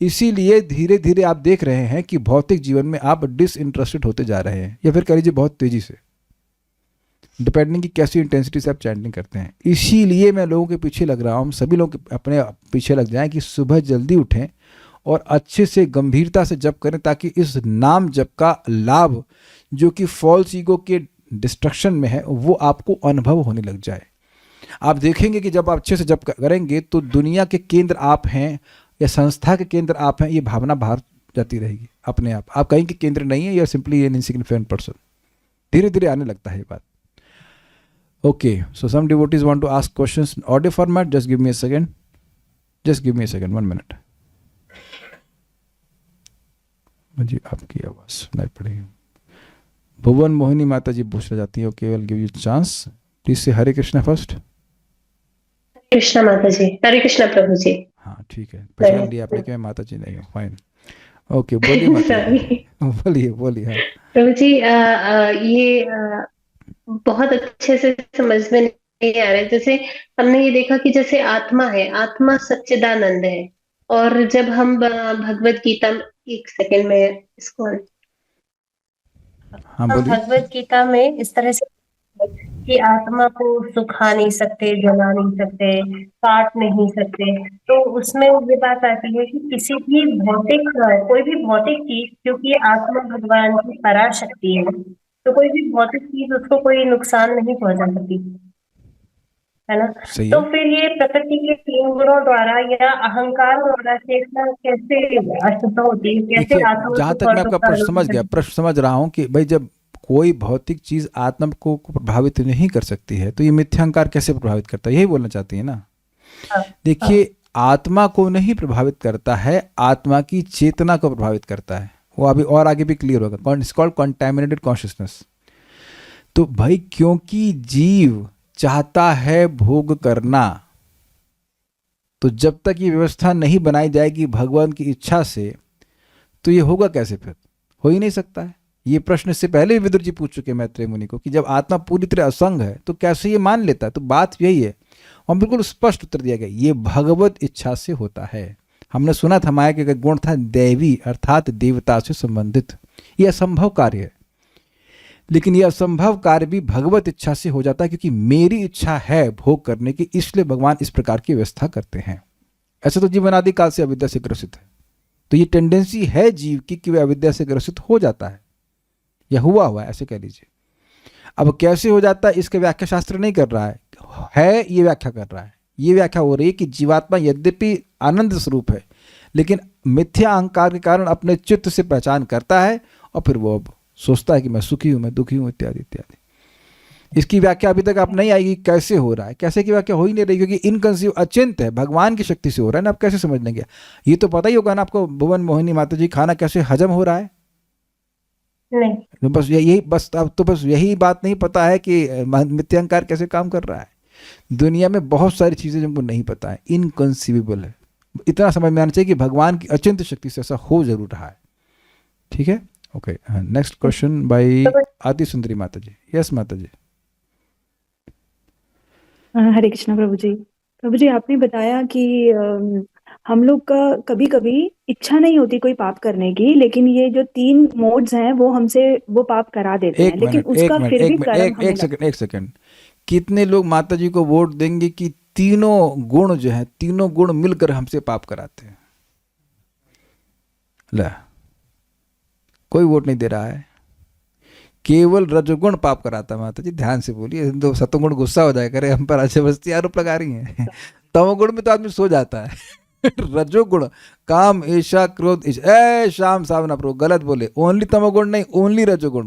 इसीलिए धीरे धीरे आप देख रहे हैं कि भौतिक जीवन में आप डिसइंटरेस्टेड होते जा रहे हैं, या फिर कह लीजिए बहुत तेजी से, डिपेंडिंग की कैसी इंटेंसिटी से आप चैंटिंग करते हैं। इसीलिए मैं लोगों के पीछे लग रहा हूँ, सभी लोग अपने पीछे लग जाएं कि सुबह जल्दी उठें और अच्छे से गंभीरता से जप करें, ताकि इस नाम जप का लाभ जो कि फॉल्स ईगो के डिस्ट्रक्शन में है, वो आपको अनुभव होने लग जाए। आप देखेंगे कि जब आप अच्छे से जप करेंगे तो दुनिया के केंद्र आप हैं या संस्था के केंद्र आप हैं, ये भावना बाहर जाती रहेगी अपने आप। आप कहीं के केंद्र नहीं है, या सिंपली एन इनसिग्निफिकेंट पर्सन। धीरे धीरे आने लगता है ये बात। Okay, so some devotees want to ask questions in audio format. Just give me a second. 1 minute. मुझे आपकी आवाज सुनाई पड़ेगी। भुवन मोहिनी माता जी पूछना चाहती है। Okay, I'll give you a chance. Please say Hare Krishna first. Krishna माता जी, हरे कृष्णा प्रभु जी। हाँ ठीक है, पहचान लिया आपने कि मैं माता जी नहीं हूँ। फाइन, ओके, बोलिए माता जी। बोलिए प्रभु जी, ये बहुत अच्छे से समझ में नहीं आ रहा है। जैसे हमने ये देखा कि जैसे आत्मा है, आत्मा सच्चिदानंद है। और जब हम भगवत गीता में, एक सेकंड में इसको, हाँ हम बोलिए। भगवत गीता में इस तरह से कि आत्मा को सुखा नहीं सकते, जला नहीं सकते, काट नहीं सकते। तो उसमें ये बात आती है कि किसी भी भौतिक, कोई भी भौतिक चीज, क्योंकि आत्मा भगवान की पराशक्ति है, तो कोई भी भौतिक चीज उसको कोई नुकसान नहीं पहुंचा सकती, है ना। सही तो है। फिर ये प्रकृति के तीन गुणों द्वारा या अहंकार द्वारा चेतना कैसे अशुद्ध होती है, कैसे देखिए, आत्मा जहां सुख तक और मैं दुख आपका का प्रश्न समझ अनुभव गया, करती प्रश्न समझ रहा हूं कि भाई जब कोई भौतिक चीज आत्मा को प्रभावित नहीं कर सकती है तो ये मिथ्यांकार कैसे प्रभावित करता है, यही बोलना चाहती है ना। है? देखिए, आत्मा को नहीं प्रभावित करता है, आत्मा की चेतना को प्रभावित करता है। वो अभी और आगे भी क्लियर होगा। It's called contaminated consciousness. तो भाई क्योंकि जीव चाहता है भोग करना, तो जब तक ये व्यवस्था नहीं बनाई जाएगी भगवान की इच्छा से, तो ये होगा कैसे? फिर हो ही नहीं सकता है। ये प्रश्न इससे पहले भी विदुर जी पूछ चुके मैत्रेय मुनि को कि जब आत्मा पूरी तरह असंग है तो कैसे ये मान लेता है। तो बात यही है, और बिल्कुल स्पष्ट उत्तर दिया गया, ये भगवत इच्छा से होता है। हमने सुना था माया के गुण था दैवी, अर्थात देवता से संबंधित। यह असंभव कार्य है, लेकिन यह असंभव कार्य भी भगवत इच्छा से हो जाता है, क्योंकि मेरी इच्छा है भोग करने की, इसलिए भगवान इस प्रकार की व्यवस्था करते हैं। ऐसे तो जीवन आदि काल से अविद्या से ग्रसित है, तो ये टेंडेंसी है जीव की कि वह अविद्या से ग्रसित हो जाता है, या हुआ है, ऐसे कह लीजिए। अब कैसे हो जाता है इसके व्याख्या शास्त्र नहीं कर रहा है ये व्याख्या कर रहा है। ये व्याख्या हो रही है कि जीवात्मा यद्यपि आनंद स्वरूप है, लेकिन मिथ्या अहंकार के कारण अपने चित्त से पहचान करता है, और फिर वो अब सोचता है कि मैं सुखी हूं, मैं दुखी हूं, इत्यादि इत्यादि। इसकी व्याख्या अभी तक आप नहीं आएगी कैसे हो रहा है। कैसे की व्याख्या हो ही नहीं रही, क्योंकि इनकंसीव, अचिंत है, भगवान की शक्ति से हो रहा है ना। आप कैसे समझ लेंगे? ये तो पता ही होगा ना आपको, भुवन मोहिनी माता जी, खाना कैसे हजम हो रहा है। नहीं, तो बस यही, बस अब तो बस यही बात नहीं पता है कि मिथ्यांकार कैसे काम कर रहा है। दुनिया में बहुत सारी चीज़ें जिनको नहीं पता है, इनकंसीवेबल है। इतना समझ में आना चाहिए कि भगवान की अचिंत शक्ति से ऐसा हो जरूर रहा है। ठीक है, ओके। नेक्स्ट क्वेश्चन बाय आदि सुंदरी माता जी। यस माता जी। हरे कृष्णा प्रभु जी। प्रभु जी, आपने बताया कि हम लोग का कभी कभी इच्छा नहीं होती कोई पाप करने की, लेकिन ये जो 3 मोड्स हैं वो हमसे वो पाप करा देते हैं, एक लेकिन मिनट, एक उसका मिनट, फिर भी एक मिनट, कर्म एक हमें एक सेकंड, एक सेकंड। कितने लोग माता जी को वोट देंगे कि तीनों गुण जो है, तीनों गुण मिलकर हमसे पाप कराते हैं? ला, कोई वोट नहीं दे रहा है। केवल रजोगुण पाप कराता है माता जी, ध्यान से बोलिए, तो सतोगुण गुस्सा हो जाएगा, अरे हम पर जबरदस्ती आरोप लगा रही हैं। तमोगुण में तो आदमी सो जाता है। रजोगुण काम, ईर्ष्या, क्रोध, शाम सावना प्रो, गलत बोले। ओनली तमोगुण नहीं, ओनली रजोगुण।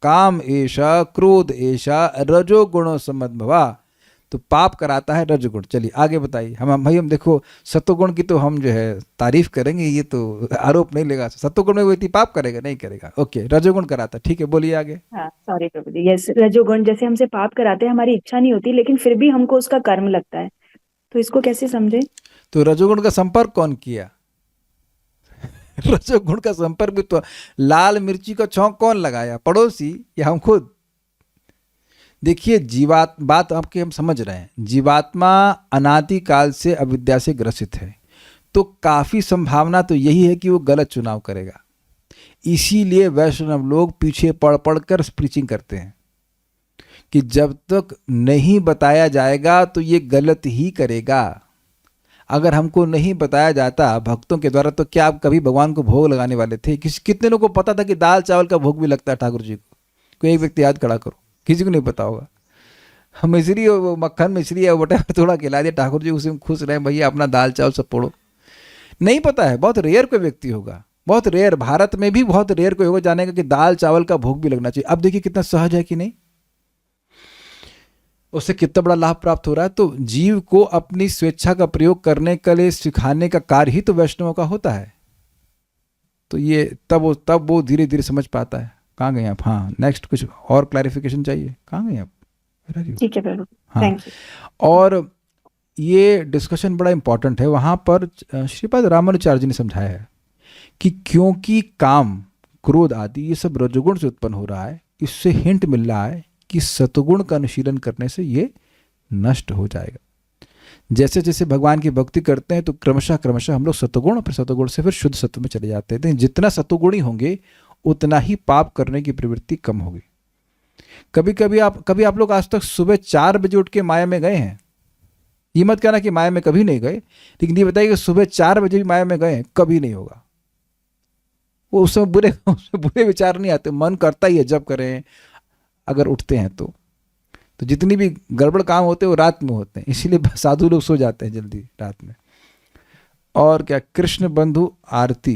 काम ईर्ष्या, क्रोध ईर्ष्या, रजोगुणों संबंधवा, तो पाप कराता है रजोगुण। चलिए आगे बताइए। हम देखो, सत्वगुण की तो हम जो है तारीफ करेंगे, ये तो आरोप नहीं लेगा। सत्वगुण में व्यक्ति पाप करेगा नहीं करेगा। ओके, रजोगुण कराता, ठीक है, बोलिए आगे। हाँ, सॉरी प्रभु जी। यस, रजोगुण जैसे हमसे पाप कराते हैं, हमारी इच्छा नहीं होती, लेकिन फिर भी हमको उसका कर्म लगता है, तो इसको कैसे समझे? तो रजोगुण का संपर्क कौन किया? रजोगुण का संपर्क भी तो, लाल मिर्ची का छौंक कौन लगाया, पड़ोसी या हम खुद? देखिए, बात आपके हम समझ रहे हैं। जीवात्मा अनादि काल से अविद्या से ग्रसित है, तो काफी संभावना तो यही है कि वो गलत चुनाव करेगा। इसीलिए वैष्णव लोग पीछे पड़ पड़ कर प्रीचिंग करते हैं कि जब तक नहीं बताया जाएगा तो ये गलत ही करेगा। अगर हमको नहीं बताया जाता भक्तों के द्वारा, तो क्या आप कभी भगवान को भोग लगाने वाले थे? कितने लोगों को पता था कि दाल चावल का भोग भी लगता है ठाकुर जी को? कोई एक व्यक्ति याद खड़ा करो, किसी को नहीं पता होगा। हम मिश्री और मक्खन मिश्री है बटा थोड़ा खिला दिया ठाकुर जी, उसे खुश रहे, भैया अपना दाल चावल सब पोड़ो। नहीं पता है, बहुत रेयर कोई व्यक्ति होगा, बहुत रेयर, भारत में भी बहुत रेयर कोई होगा जानेगा कि दाल चावल का भोग भी लगना चाहिए। अब देखिए कितना सहज है कि नहीं, उससे कितना बड़ा लाभ प्राप्त हो रहा है। तो जीव को अपनी स्वेच्छा का प्रयोग करने के लिए सिखाने का कार्य ही तो वैष्णवों का होता है। तो ये तब वो धीरे धीरे समझ पाता है। कहाँ गए आप? हाँ, नेक्स्ट कुछ और क्लैरिफिकेशन चाहिए? कहाँ गए आप? ठीक है प्रभु, हाँ, थैंक यू। और ये डिस्कशन बड़ा इंपॉर्टेंट है। वहाँ पर श्रीपाद रामानुचार्य जी ने समझाया है कि क्योंकि काम, क्रोध आदि ये सब रजोगुण से उत्पन्न हो रहा है, इससे हिंट मिल रहा है कि सतगुण का अनुशीलन करने से ये नष्ट हो जाएगा। जैसे जैसे भगवान की भक्ति करते हैं तो क्रमशः क्रमशः हम लोग सतोगुण, फिर सतोगुण से फिर शुद्ध सत्व में चले जाते हैं। जितना सतोगुणी होंगे उतना ही पाप करने की प्रवृत्ति कम होगी। कभी आप लोग आज तक सुबह 4 बजे उठ के माया में गए हैं? ये मत कहना कि माया में कभी नहीं गए, लेकिन ये बताइए कि सुबह 4 बजे भी माया में गए हैं? कभी नहीं होगा। वो उसमें बुरे विचार नहीं आते, मन करता ही है जब करें अगर उठते हैं तो जितनी भी गड़बड़ काम होते हैं वो रात में होते हैं, इसीलिए साधु लोग सो जाते हैं जल्दी रात में। और क्या, कृष्ण बंधु आरती।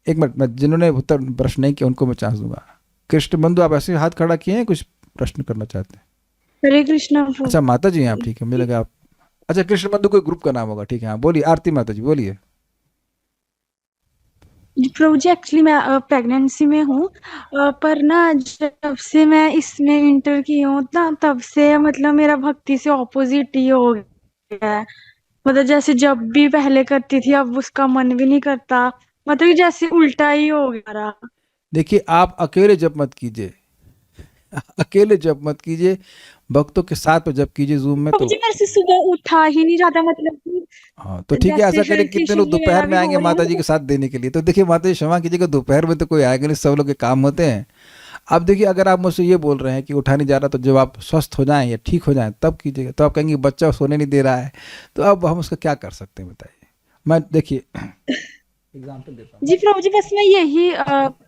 एक मिनट, मैं जिन्होंने उत्तर प्रश्न नहीं किया उनको मैं चांस दूंगा। कृष्ण बंधु, आप ऐसे हाथ खड़ा किए हैं, कुछ प्रश्न करना चाहते हैं? हरे कृष्णा। अच्छा माता जी हैं आप, ठीक है, मुझे लगा आप, अच्छा कृष्ण बंधु कोई ग्रुप का नाम होगा, ठीक है। हाँ बोलिए, आरती माता जी बोलिए। प्रभु जी, एक्चुअली मैं प्रेगनेंसी में हूँ, पर ना जब से मैं इसमें इंटर की हूँ ना, तब से मतलब मेरा भक्ति से ऑपोजिट ही हो गया है। मतलब जैसे जब भी पहले करती थी अब उसका मन भी नहीं करता, मतलब कि जैसे उल्टा ही हो गया रहा। देखिए, आप अकेले जप मत कीजिए, अकेले जप मत कीजिए, भक्तों के साथ में जप कीजिए जूम में। प्रभु तो जी मेरे से सुबह उठा ही नहीं जाता, मतलब कि हाँ तो ठीक है, ऐसा करें, कितने लोग दोपहर में आएंगे माता जी के साथ देने के लिए? तो देखिए माता जी क्षमा कीजिएगा, दोपहर में तो कोई आएगा नहीं, सब लोग के काम होते हैं। अब देखिए, अगर आप मुझसे ये बोल रहे हैं कि उठा नहीं जा रहा, तो जब आप स्वस्थ हो जाएं या ठीक हो जाएं तब कीजिएगा। तो आप कहेंगे बच्चा सोने नहीं दे रहा है, तो अब हम उसका क्या कर सकते हैं बताइए। मैं देखिए एग्जाम्पल देता हूँ जी प्रभु जी, बस मैं यही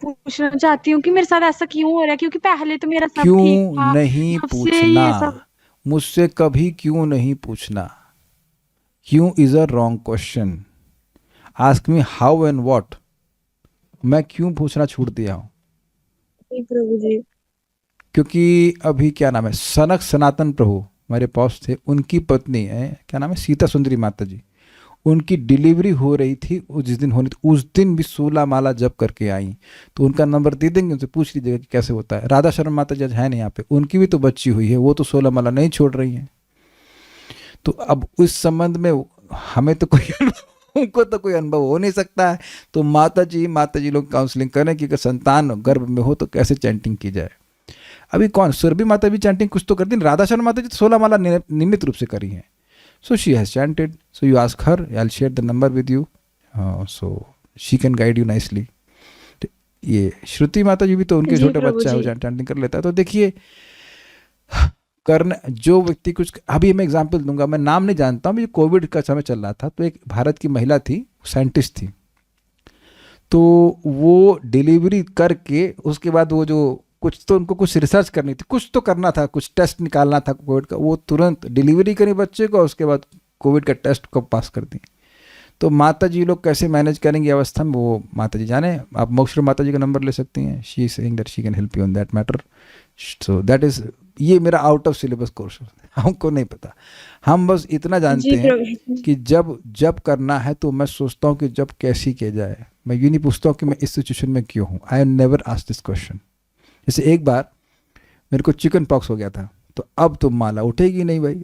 पूछना चाहती हूँ कि मेरे साथ ऐसा क्यों हो रहा है, क्योंकि पहले तो मेरा सब ठीक क्यों था, नहीं जब से पूछना ये सब। मुझसे, कभी क्यों नहीं पूछना। क्यों is a wrong question. Ask me how and what. मैं क्यों पूछना छूट दिया हूँ? जी प्रभु जी। क्योंकि अभी क्या नाम है, सनक सनातन प्रभु हमारे पास थे, उनकी पत्नी है, क्या नाम है, सीता सुंदरी माता जी, उनकी डिलीवरी हो रही थी, जिस दिन होनी थी उस दिन भी 16 माला जप करके आई। तो उनका नंबर दे देंगे, उनसे पूछ लीजिएगा कि कैसे होता है। राधा शर्मा माता जी आज है नहीं यहाँ पे, उनकी भी तो बच्ची हुई है, वो तो 16 माला नहीं छोड़ रही हैं। तो अब उस संबंध में हमें तो कोई उनको तो कोई अनुभव हो नहीं सकता है। तो माता जी लोग काउंसलिंग करें कि अगर संतान गर्भ में हो तो कैसे चैंटिंग की जाए। अभी कौन, सुरभि माता भी चैंटिंग कुछ तो करती है, राधा शर्मा माता जी तो 16 माला नियमित रूप से करी हैं। So she has chanted. So you ask her. I'll share the number with you. So she can guide you nicely. ये श्रुति माता जी भी तो उनके छोटे बच्चा है, वो चैंटिंग कर लेता है। तो देखिए, करने जो व्यक्ति कुछ, अभी मैं एग्जांपल दूंगा, मैं नाम नहीं जानता हूँ। कोविड का समय चल रहा था, तो एक भारत की महिला थी, साइंटिस्ट थी, तो वो डिलीवरी करके उसके बाद वो जो कुछ तो उनको कुछ रिसर्च करनी थी, कुछ तो करना था, कुछ टेस्ट निकालना था कोविड का, वो तुरंत डिलीवरी करी बच्चे को, उसके बाद कोविड का टेस्ट को पास कर दी। तो माता जी लोग कैसे मैनेज करेंगे अवस्था में, वो माता जी जाने। आप मोक्ष माता जी का नंबर ले सकती हैं, she is saying that she can help you on that matter. So that is, ये मेरा आउट ऑफ सिलेबस कोर्स है, हमको नहीं पता। हम बस इतना जानते हैं कि जब करना है तो मैं सोचता हूँ कि जब कैसी किया जाए। मैं ये नहीं पूछता हूँ कि मैं इस सिचुएशन में क्यों हूँ। I never asked this question. जैसे एक बार मेरे को चिकन पॉक्स हो गया था, तो अब तो माला उठेगी नहीं भाई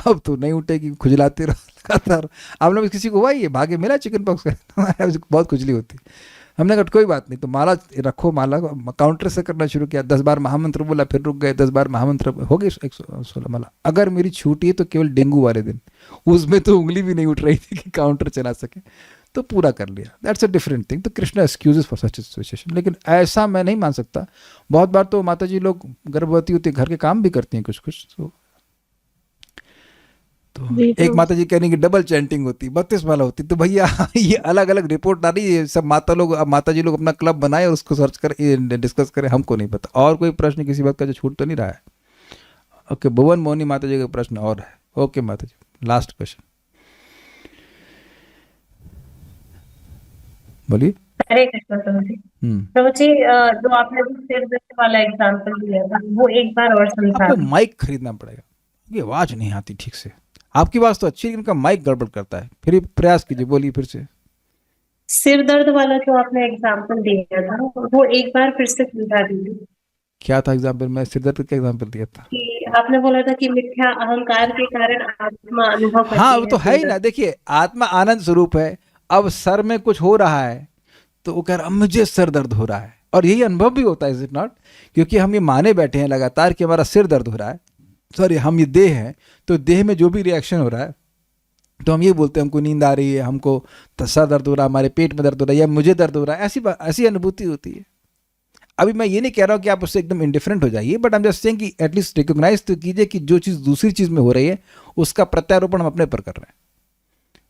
अब तो नहीं उठेगी, खुजलाते रहो लगातार। आप लोग किसी को हुआ ये भाग्य मिला चिकन पॉक्स का बहुत खुजली होती। हमने कहा कोई बात नहीं, तो माला रखो, माला काउंटर से करना शुरू किया, 10 बार महामंत्र बोला, फिर रुक गए, 10 बार महामंत्र हो गई 116 माला। अगर मेरी छूटी है तो केवल डेंगू वाले दिन, उसमें तो उंगली भी नहीं उठ रही थी कि काउंटर चला सके, तो पूरा कर लिया। That's a different thing. तो Krishna excuses for such situation, लेकिन ऐसा मैं नहीं मान सकता। बहुत बार तो माता जी लोग गर्भवती होती है, घर के काम भी करती हैं कुछ कुछ। तो एक माता जी कहने की डबल चैंटिंग होती, 32 माला होती। तो भैया ये अलग अलग रिपोर्ट आ रही है, सब माता जी लोग अपना क्लब बनाए और उसको सर्च कर डिस्कस करें, हमको नहीं पता। और कोई प्रश्न किसी बात का जो छूट तो नहीं रहा है? ओके, भुवन मोहनी माता जी का प्रश्न और है। ओके माता जी, लास्ट क्वेश्चन बोलिए। हरे कृष्ण प्रभु जी। प्रभु जी, जो आपने सिर दर्द वाला एग्जांपल दिया था, वो एक बार और समझा। आपको माइक खरीदना पड़ेगा, ये आवाज नहीं आती ठीक से। आपकी आवाज तो अच्छी है, इनका माइक गड़बड़ करता है। फिर प्रयास कीजिए, बोलिए फिर से। सिर दर्द वाला जो आपने एग्जांपल दिया था, वो एक बार फिर से समझा दीजिए। क्या था एग्जांपल? मैं सिर दर्द का एग्जांपल दिया था कि आपने बोला था कि मिथ्या अहंकार के कारण आत्मा अनुभव करती है। हाँ, वो तो है ही ना। देखिए, आत्मा आनंद स्वरूप है। अब सर में कुछ हो रहा है तो वो कह रहा मुझे सर दर्द हो रहा है, और यही अनुभव भी होता है, इज इट नॉट? क्योंकि हम ये माने बैठे हैं लगातार कि हमारा सिर दर्द हो रहा है, सॉरी हम ये देह है, तो देह में जो भी रिएक्शन हो रहा है तो हम ये बोलते हैं हमको नींद आ रही है, हमको सर दर्द हो रहा है, हमारे पेट में दर्द हो रहा है, या मुझे दर्द हो रहा है, ऐसी अनुभूति होती है। अभी मैं ये नहीं कह रहा हूँ कि आप उससे एकदम इंडिफरेंट हो जाइए, but I am just saying कि एटलीस्ट रिकॉग्नाइज तो कीजिए कि जो चीज़ दूसरी चीज़ में हो रही है उसका प्रत्यारोपण हम अपने पर कर रहे हैं।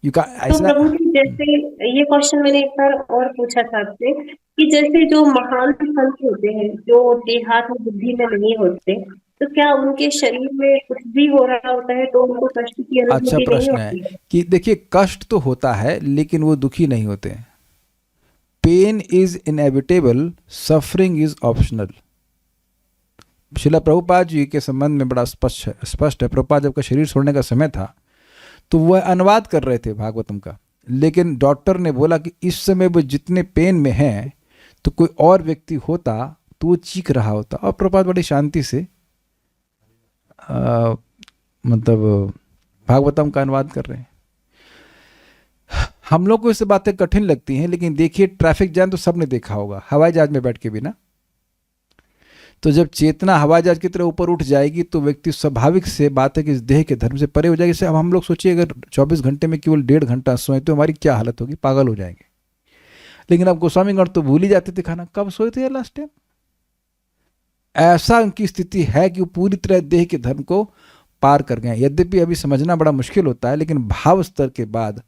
यू का तो ऐसा प्रभु जी, जैसे ये क्वेश्चन मैंने एक बार और पूछा था आपसे कि जैसे जो महान संत होते हैं जो देहात्म बुद्धि में नहीं होते, तो क्या उनके शरीर में कुछ भी हो रहा होता है तो उनको कष्ट की अच्छा अनुभूति नहीं प्रश्न है होती है? कि देखिए कष्ट तो होता है लेकिन वो दुखी नहीं होते हैं। Pain is inevitable, suffering is optional. Shrila Prabhupada जी के संबंध में बड़ा स्पष्ट है। प्रभुपाद जब का शरीर छोड़ने का समय था तो वह अनुवाद कर रहे थे भागवतम का, लेकिन डॉक्टर ने बोला कि इस समय वो जितने पेन में हैं तो कोई और व्यक्ति होता तो वो चीख रहा होता। और प्रभुपाद बड़ी शांति से मतलब भागवतम का अनुवाद कर रहे हैं। हम लोग को इससे बातें कठिन लगती हैं, लेकिन देखिए ट्रैफिक जैम तो सबने देखा होगा हवाई जहाज में बैठ के भी ना। तो जब चेतना हवाई जहाज की तरह ऊपर उठ जाएगी तो व्यक्ति स्वाभाविक से बात है कि इस देह के धर्म से परे हो जाएगी। जैसे अब हम लोग सोचिए अगर 24 घंटे में केवल 1.5 घंटा सोए तो हमारी क्या हालत होगी, पागल हो जाएंगे। लेकिन अब गोस्वामीगण तो भूल ही जाते थे खाना, कब सोए थे लास्ट टाइम। ऐसा उनकी स्थिति है कि वो पूरी तरह देह के धर्म को पार कर गए। यद्यपि अभी समझना बड़ा मुश्किल होता है, लेकिन भाव स्तर के बाद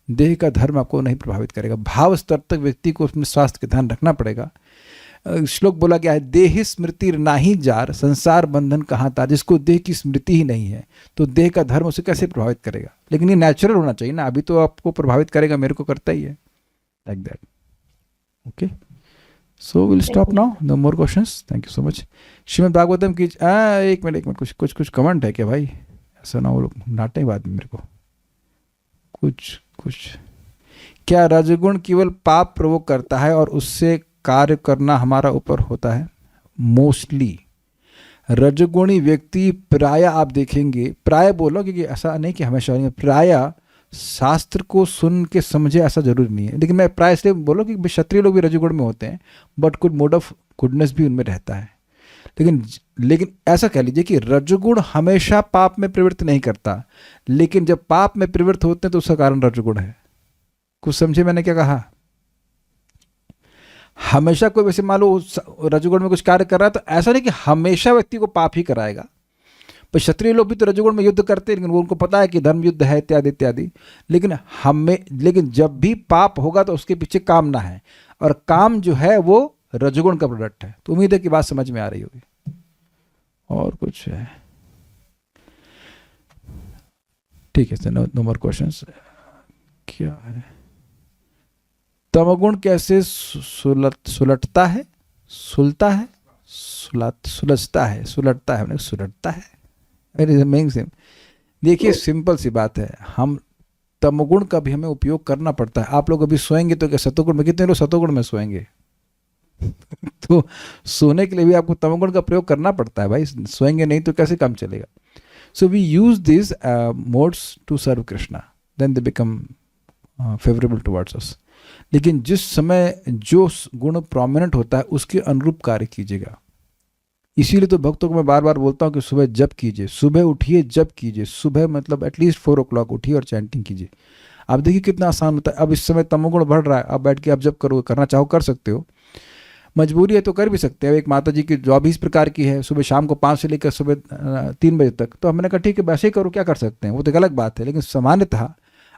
देह का धर्म आपको नहीं प्रभावित करेगा। भाव स्तर तक व्यक्ति को अपने स्वास्थ्य का ध्यान रखना पड़ेगा। श्लोक बोला गया है, देह स्मृति नाही जार, संसार बंधन कहाँ था। जिसको देह की स्मृति ही नहीं है तो देह का धर्म उसे कैसे प्रभावित करेगा। लेकिन ये नेचुरल होना चाहिए ना, अभी तो आपको प्रभावित करेगा, मेरे को करता ही है, like that. Okay, so will stop now, no more questions, thank you so much. Shrimad Bhagavatam की एक मिनट कुछ कमेंट है क्या भाई, ऐसा ना वो लोग नाटे बाद में मेरे को कुछ क्या रजगुण केवल पाप प्रवोक करता है और उससे कार्य करना हमारा ऊपर होता है? मोस्टली रजगुणी व्यक्ति प्राय आप देखेंगे, प्राय बोलो क्योंकि ऐसा नहीं कि हमेशा नहीं, प्राय शास्त्र को सुन के समझे ऐसा जरूरी नहीं है, लेकिन मैं प्राय इसलिए बोलो कि क्षत्रिय लोग भी रजगुण में होते हैं, बट कुछ मोड ऑफ गुडनेस भी उनमें रहता है। लेकिन ऐसा कह लीजिए कि रजगुण हमेशा पाप में प्रवृत्त नहीं करता, लेकिन जब पाप में प्रवृत्त होते हैं तो उसका कारण रजगुण है। कुछ समझे मैंने क्या कहा? हमेशा कोई वैसे मान लो रजगुण में कुछ कार्य कर रहा है तो ऐसा नहीं कि हमेशा व्यक्ति को पाप ही कराएगा। पर क्षत्रिय लोग भी तो रजगुण में युद्ध करते हैं, लेकिन वो उनको पता है कि धर्म युद्ध है इत्यादि इत्यादि। लेकिन जब भी पाप होगा तो उसके पीछे कामना है, और काम जो है वो रजगुण का प्रोडक्ट है। तो उम्मीद है कि बात समझ में आ रही होगी। और कुछ है? ठीक है, नो मोर क्वेश्चंस। क्या है तमोगुण कैसे सुलटता है, सुलझता है, सुलटता है। देखिए सिंपल सी बात है, हम तमोगुण का भी हमें उपयोग करना पड़ता है। आप लोग अभी सोएंगे तो क्या सतोगुण में, कितने लोग सतोगुण में सोएंगे? तो सोने के लिए भी आपको तमोगुण का प्रयोग करना पड़ता है भाई, सोएंगे नहीं तो कैसे काम चलेगा। So we use this modes to serve Krishna, then they become favourable towards us. लेकिन जिस समय जो गुण प्रोमिनेंट होता है उसके अनुरूप कार्य कीजिएगा। इसीलिए तो भक्तों को मैं बार बार बोलता हूँ कि सुबह जप कीजिए, सुबह उठिए जप कीजिए। सुबह मतलब एटलीस्ट 4 o'clock उठिए और चैंटिंग कीजिए। आप देखिए कितना आसान होता है। अब इस समय तमोगुण बढ़ रहा है, अब बैठ के आप जब करो, करना चाहो कर सकते हो, मजबूरी है तो कर भी सकते हैं। एक माता जी की जॉब इस प्रकार की है, सुबह शाम को 5 से लेकर सुबह 3 बजे तक, तो हमने कहा ठीक है वैसे ही करो, क्या कर सकते हैं, वो तो एक अलग बात है। लेकिन सामान्यतः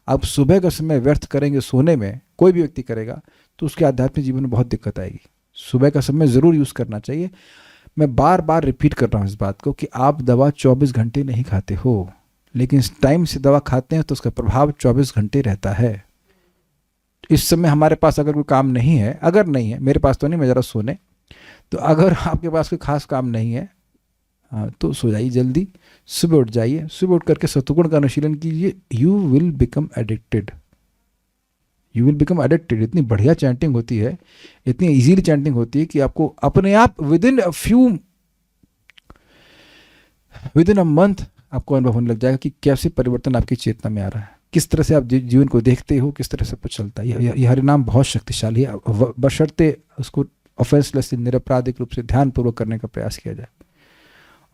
आप सुबह का समय व्यर्थ करेंगे सोने में, कोई भी व्यक्ति करेगा तो उसके आध्यात्मिक जीवन में बहुत दिक्कत आएगी। सुबह का समय ज़रूर यूज़ करना चाहिए। मैं बार बार रिपीट कर रहा हूँ इस बात को कि आप दवा 24 घंटे नहीं खाते हो, लेकिन इस टाइम से दवा खाते हैं तो उसका प्रभाव 24 घंटे रहता है। इस समय हमारे पास अगर कोई काम नहीं है, अगर नहीं है, मेरे पास तो नहीं, मैं ज़रा सोने, तो अगर आपके पास कोई खास काम नहीं है तो सो जाइए जल्दी, सुबह उठ जाइए, सुबह उठ करके सतुगुण का अनुशीलन कीजिए। You will become addicted, you will become addicted. इतनी बढ़िया चैंटिंग होती है, इतनी इजीली चैंटिंग होती है कि आपको अपने आप विद इन अ मंथ आपको अनुभव होने लग जाएगा कि कैसे परिवर्तन आपकी चेतना में आ रहा है, किस तरह से आप जीवन को देखते हो, किस तरह से कुछ चलता है। यह हरिनाम बहुत शक्तिशाली है, बशर्ते उसको ऑफेंसलेस निरपराधिक रूप से ध्यानपूर्वक करने का प्रयास किया जाए।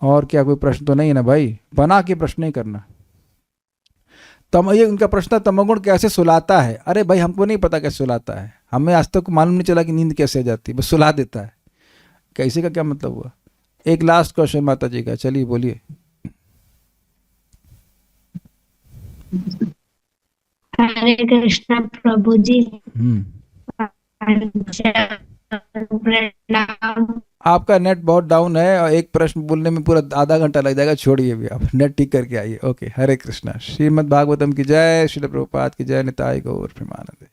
और क्या कोई प्रश्न तो नहीं है ना भाई, बना के प्रश्न नहीं करना। ये उनका प्रश्न था, तमोगुण कैसे सुलाता है। अरे भाई हमको नहीं पता कैसे सुलाता है, हमें आज तक मालूम नहीं चला कि नींद कैसे आ जाती है, बस सुला देता है। कैसे का क्या मतलब हुआ। एक लास्ट क्वेश्चन माता जी का, चलिए बोलिए। हरे कृष्णा प्रभु जी। प्रणाम। आपका नेट बहुत डाउन है और एक प्रश्न बोलने में पूरा आधा घंटा लग जाएगा, छोड़िए भी, आप नेट ठीक करके आइए। ओके, हरे कृष्णा। श्रीमद् भागवतम की जय, श्रील प्रभुपाद की जय, निताई गौर प्रेमानंद।